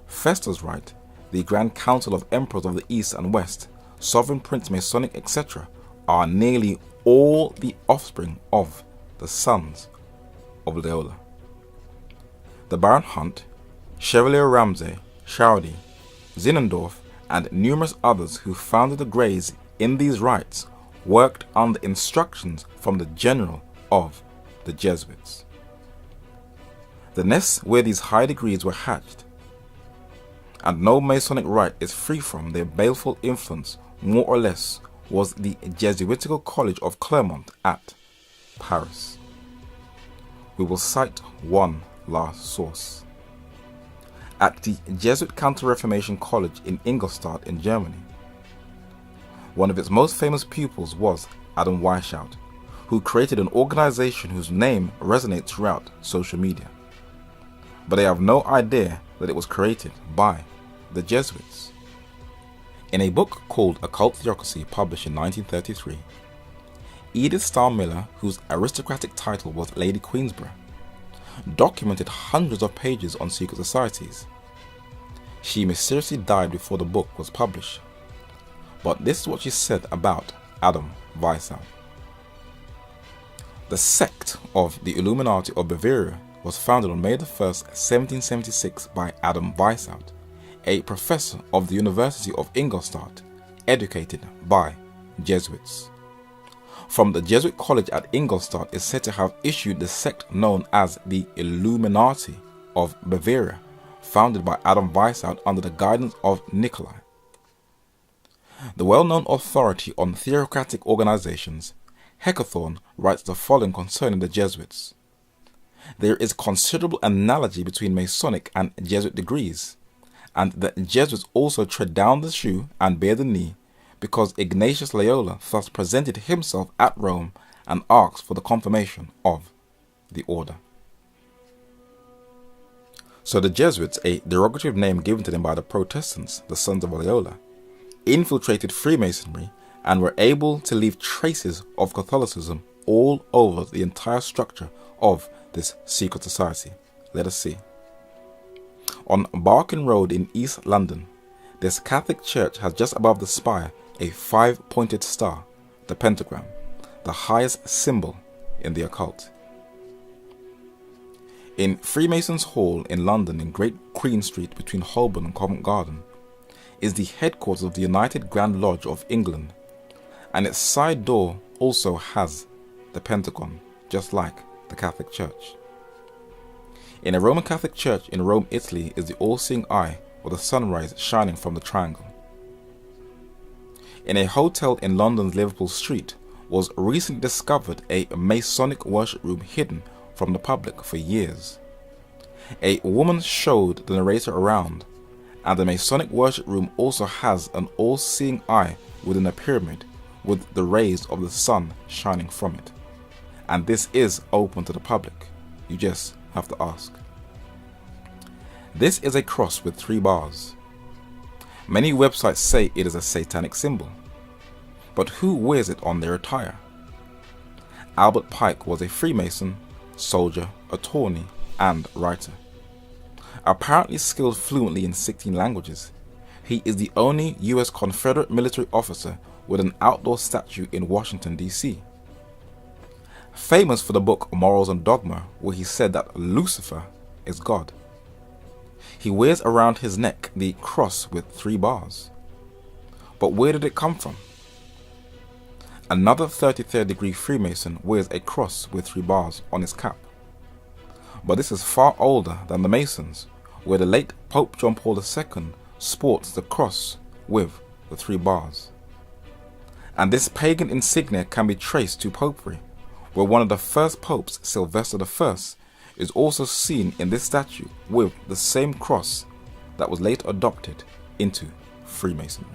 Festus Rite, the Grand Council of Emperors of the East and West, Sovereign Prince Masonic, etc., are nearly all the offspring of the Sons of Loyola. The Baron Hunt, Chevalier Ramsay, Chaudy, Zinzendorf, and numerous others who founded the Greys in these rites worked under instructions from the general of the Jesuits. The nests where these high degrees were hatched, and no Masonic rite is free from their baleful influence, more or less, was the Jesuitical College of Clermont at Paris. We will cite one last source. At the Jesuit Counter-Reformation College in Ingolstadt in Germany, one of its most famous pupils was Adam Weishaupt, who created an organization whose name resonates throughout social media. But they have no idea that it was created by the Jesuits. In a book called Occult Theocracy, published in 1933, Edith Starr Miller, whose aristocratic title was Lady Queensborough, documented hundreds of pages on secret societies. She mysteriously died before the book was published. But this is what she said about Adam Weishaupt. The sect of the Illuminati of Bavaria was founded on May 1st, 1776 by Adam Weishaupt, a professor of the University of Ingolstadt, educated by Jesuits. From the Jesuit College at Ingolstadt is said to have issued the sect known as the Illuminati of Bavaria, founded by Adam Weishaupt under the guidance of Nikolai. The well-known authority on theocratic organizations, Heckathorn, writes the following concerning the Jesuits. There is considerable analogy between Masonic and Jesuit degrees, and the Jesuits also tread down the shoe and bear the knee, because Ignatius Loyola thus presented himself at Rome and asked for the confirmation of the order. So the Jesuits, a derogative name given to them by the Protestants, the Sons of Loyola, infiltrated Freemasonry and were able to leave traces of Catholicism all over the entire structure of this secret society. Let us see. On Barking Road in East London, this Catholic church has just above the spire a 5-pointed star, the pentagram, the highest symbol in the occult. In Freemasons' Hall in London in Great Queen Street between Holborn and Covent Garden is the headquarters of the United Grand Lodge of England, and its side door also has the pentagon, just like the Catholic Church. In a Roman Catholic church in Rome, Italy, is the all-seeing eye or the sunrise shining from the triangle. In a hotel in London's Liverpool Street was recently discovered a Masonic worship room hidden from the public for years. A woman showed the narrator around, and the Masonic worship room also has an all-seeing eye within a pyramid with the rays of the sun shining from it. And this is open to the public. You just have to ask. This is a cross with 3 bars. Many websites say it is a satanic symbol, but who wears it on their attire? Albert Pike was a Freemason, soldier, attorney, and writer. Apparently skilled fluently in 16 languages, he is the only US Confederate military officer with an outdoor statue in Washington, D.C. Famous for the book Morals and Dogma, where he said that Lucifer is God. He wears around his neck the cross with 3 bars. But where did it come from? Another 33rd degree Freemason wears a cross with 3 bars on his cap. But this is far older than the Masons, where the late Pope John Paul II sports the cross with the 3 bars. And this pagan insignia can be traced to popery, where one of the first popes, Sylvester I, is also seen in this statue with the same cross that was later adopted into Freemasonry.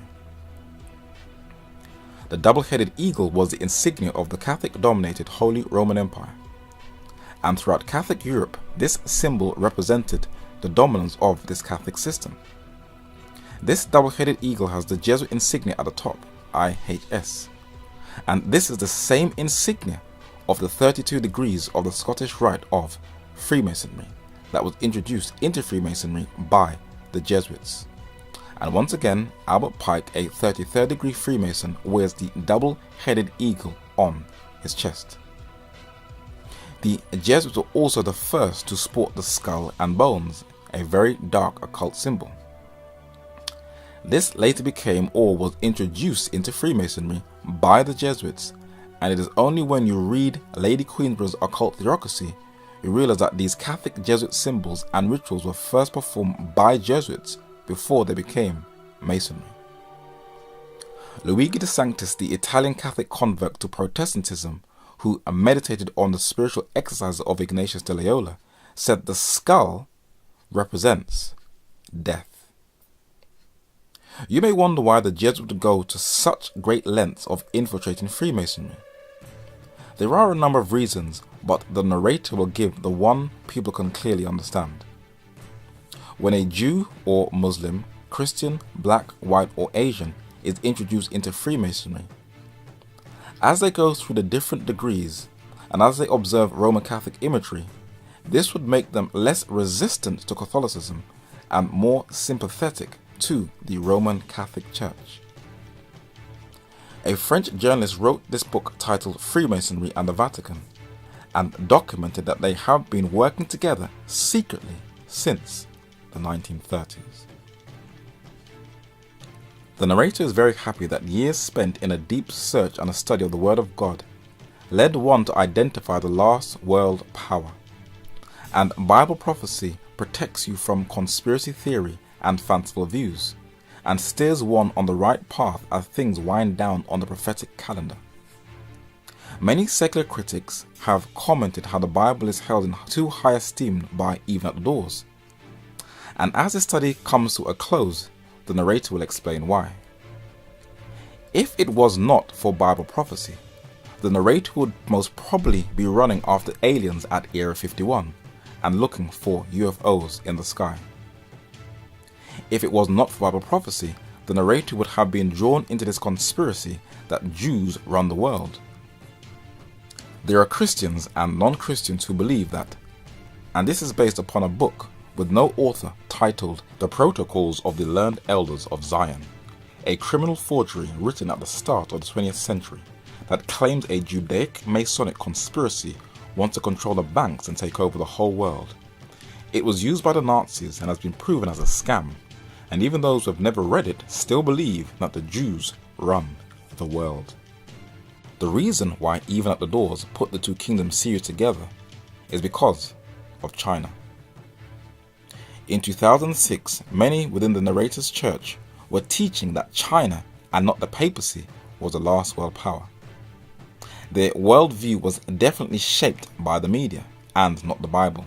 The double-headed eagle was the insignia of the Catholic-dominated Holy Roman Empire. And throughout Catholic Europe, this symbol represented the dominance of this Catholic system. This double-headed eagle has the Jesuit insignia at the top, IHS. And this is the same insignia of the 32 degrees of the Scottish Rite of Freemasonry that was introduced into Freemasonry by the Jesuits. And once again, Albert Pike, a 33rd degree Freemason, wears the double-headed eagle on his chest. The Jesuits were also the first to sport the skull and bones, a very dark occult symbol. This later became or was introduced into Freemasonry by the Jesuits, and it is only when you read Lady Queensborough's Occult Theocracy you realize that these Catholic Jesuit symbols and rituals were first performed by Jesuits before they became Masonry. Luigi de Sanctis, the Italian Catholic convert to Protestantism, who meditated on the spiritual exercises of Ignatius de Loyola, said the skull represents death. You may wonder why the Jesuits would go to such great lengths of infiltrating Freemasonry. There are a number of reasons, but the narrator will give the one people can clearly understand. When a Jew or Muslim, Christian, black, white, or Asian is introduced into Freemasonry, as they go through the different degrees and as they observe Roman Catholic imagery, this would make them less resistant to Catholicism and more sympathetic to the Roman Catholic Church. A French journalist wrote this book titled Freemasonry and the Vatican, and documented that they have been working together secretly since the 1930s. The narrator is very happy that years spent in a deep search and a study of the Word of God led one to identify the last world power. And Bible prophecy protects you from conspiracy theory and fanciful views, and steers one on the right path as things wind down on the prophetic calendar. Many secular critics have commented how the Bible is held in too high esteem by EvenAtTheDoors. And as the study comes to a close, the narrator will explain why. If it was not for Bible prophecy, the narrator would most probably be running after aliens at Area 51 and looking for UFOs in the sky. If it was not for Bible prophecy, the narrator would have been drawn into this conspiracy that Jews run the world. There are Christians and non-Christians who believe that, and this is based upon a book with no author titled The Protocols of the Learned Elders of Zion, a criminal forgery written at the start of the 20th century that claims a Judaic Masonic conspiracy wants to control the banks and take over the whole world. It was used by the Nazis and has been proven as a scam, and even those who have never read it still believe that the Jews run the world. The reason why EvenAtTheDoors put the two kingdoms series together is because of China. In 2006, many within the narrator's church were teaching that China and not the papacy was the last world power. Their worldview was definitely shaped by the media and not the Bible.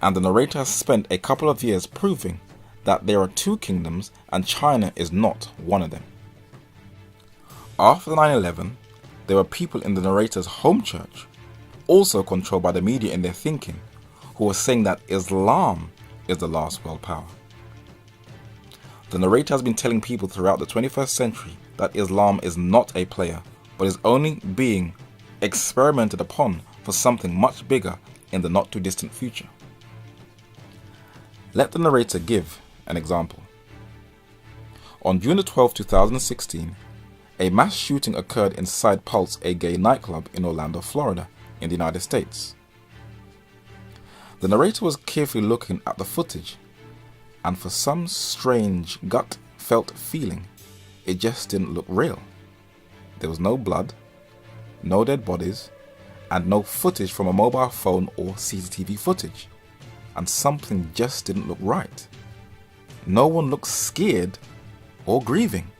And the narrator has spent a couple of years proving that there are two kingdoms and China is not one of them. After 9/11, there were people in the narrator's home church, also controlled by the media in their thinking, who were saying that Islam is the last world power. The narrator has been telling people throughout the 21st century that Islam is not a player, but is only being experimented upon for something much bigger in the not too distant future. Let the narrator give an example. On June 12, 2016, a mass shooting occurred inside Pulse, a gay nightclub in Orlando, Florida, in the United States. The narrator was carefully looking at the footage, and for some strange gut-felt feeling, it just didn't look real. There was no blood, no dead bodies, and no footage from a mobile phone or CCTV footage, and something just didn't look right. No one looked scared or grieving.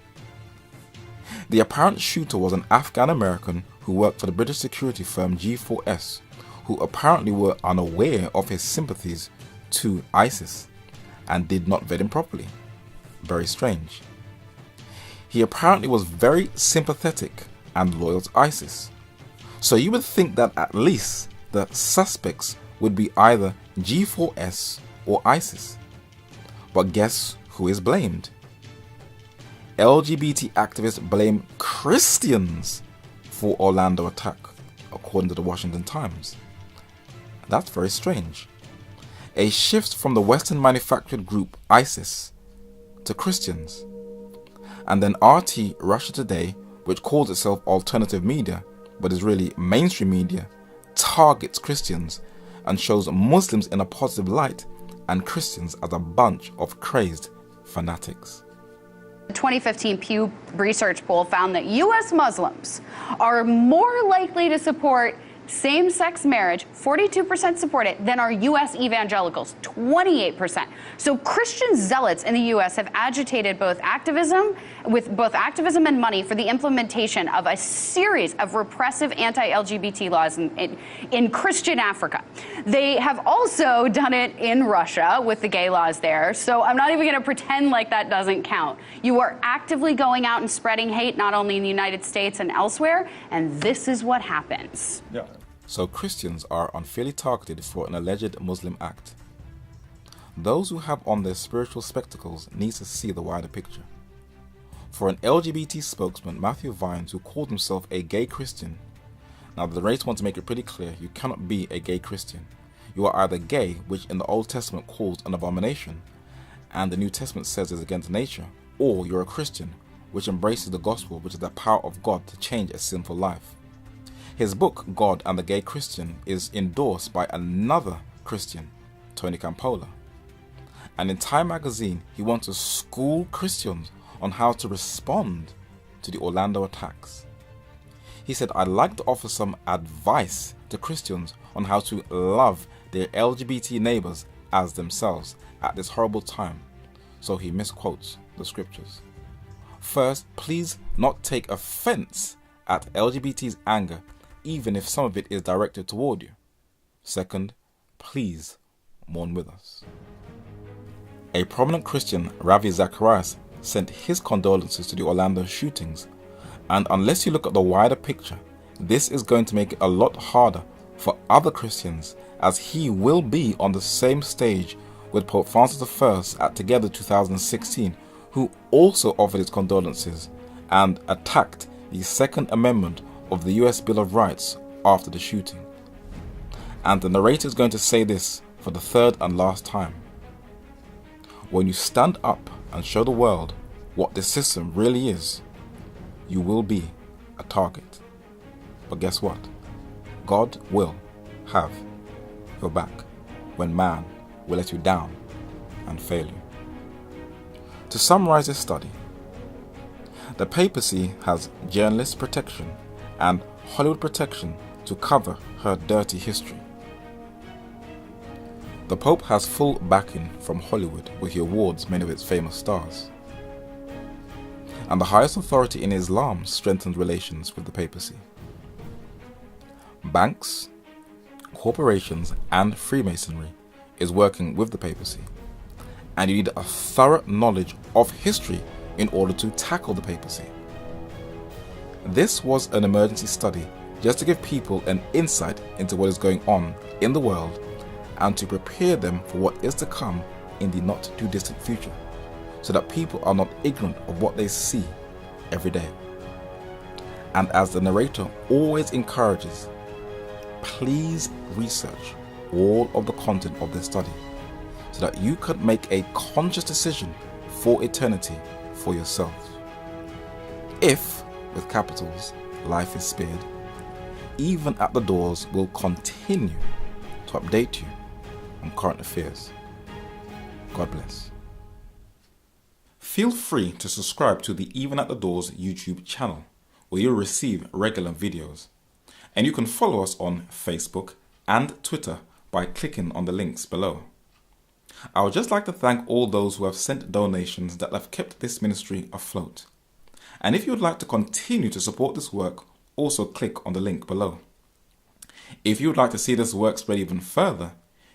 The apparent shooter was an Afghan American who worked for the British security firm G4S, who apparently were unaware of his sympathies to ISIS and did not vet him properly. Very strange. He apparently was very sympathetic and loyal to ISIS. So you would think that at least the suspects would be either G4S or ISIS. But guess who is blamed? LGBT activists blame Christians for Orlando attack, according to the Washington Times. That's very strange. A shift from the Western manufactured group ISIS to Christians. And then RT Russia Today, which calls itself alternative media, but is really mainstream media, targets Christians and shows Muslims in a positive light and Christians as a bunch of crazed fanatics. The 2015 Pew Research poll found that U.S. Muslims are more likely to support same-sex marriage, 42% support it, than are U.S. evangelicals, 28%. So Christian zealots in the U.S. have agitated both activism and money for the implementation of a series of repressive anti-LGBT laws in Christian Africa. They have also done it in Russia with the gay laws there, so I'm not even going to pretend like that doesn't count. You are actively going out and spreading hate, not only in the United States and elsewhere, and this is what happens. Yeah. So Christians are unfairly targeted for an alleged Muslim act. Those who have on their spiritual spectacles need to see the wider picture. For an LGBT spokesman, Matthew Vines, who called himself a gay Christian, now the narrator wants to make it pretty clear, you cannot be a gay Christian. You are either gay, which in the Old Testament calls an abomination, and the New Testament says is against nature, or you're a Christian, which embraces the gospel, which is the power of God to change a sinful life. His book, God and the Gay Christian, is endorsed by another Christian, Tony Campola. And in Time magazine, he wants to school Christians on how to respond to the Orlando attacks. He said, I'd like to offer some advice to Christians on how to love their LGBT neighbors as themselves at this horrible time. So he misquotes the scriptures. First, please not take offense at LGBT's anger, even if some of it is directed toward you. Second, please mourn with us. A prominent Christian, Ravi Zacharias, sent his condolences to the Orlando shootings, and unless you look at the wider picture, this is going to make it a lot harder for other Christians, as he will be on the same stage with Pope Francis I at Together 2016, who also offered his condolences and attacked the Second Amendment of the US Bill of Rights after the shooting. And the narrator is going to say this for the third and last time. When you stand up and show the world what this system really is, you will be a target. But guess what? God will have your back when man will let you down and fail you. To summarize this study, the papacy has journalist protection and Hollywood protection to cover her dirty history. The Pope has full backing from Hollywood, with he awards many of its famous stars. And the highest authority in Islam strengthens relations with the papacy. Banks, corporations and Freemasonry is working with the papacy. and you need a thorough knowledge of history in order to tackle the papacy. This was an emergency study just to give people an insight into what is going on in the world and to prepare them for what is to come in the not too distant future, so that people are not ignorant of what they see every day. And as the narrator always encourages, please research all of the content of this study so that you can make a conscious decision for eternity for yourself. If, with capitals, life is spared, Even at the Doors will continue to update you on current affairs. God bless. Feel free to subscribe to the Even at the Doors YouTube channel, where you'll receive regular videos. And you can follow us on Facebook and Twitter by clicking on the links below. I would just like to thank all those who have sent donations that have kept this ministry afloat. And if you would like to continue to support this work, also click on the link below. If you would like to see this work spread even further,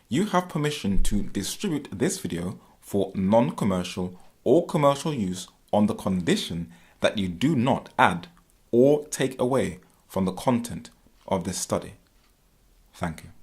you have permission to distribute this video for non-commercial or commercial use on the condition that you do not add or take away from the content of this study. Thank you.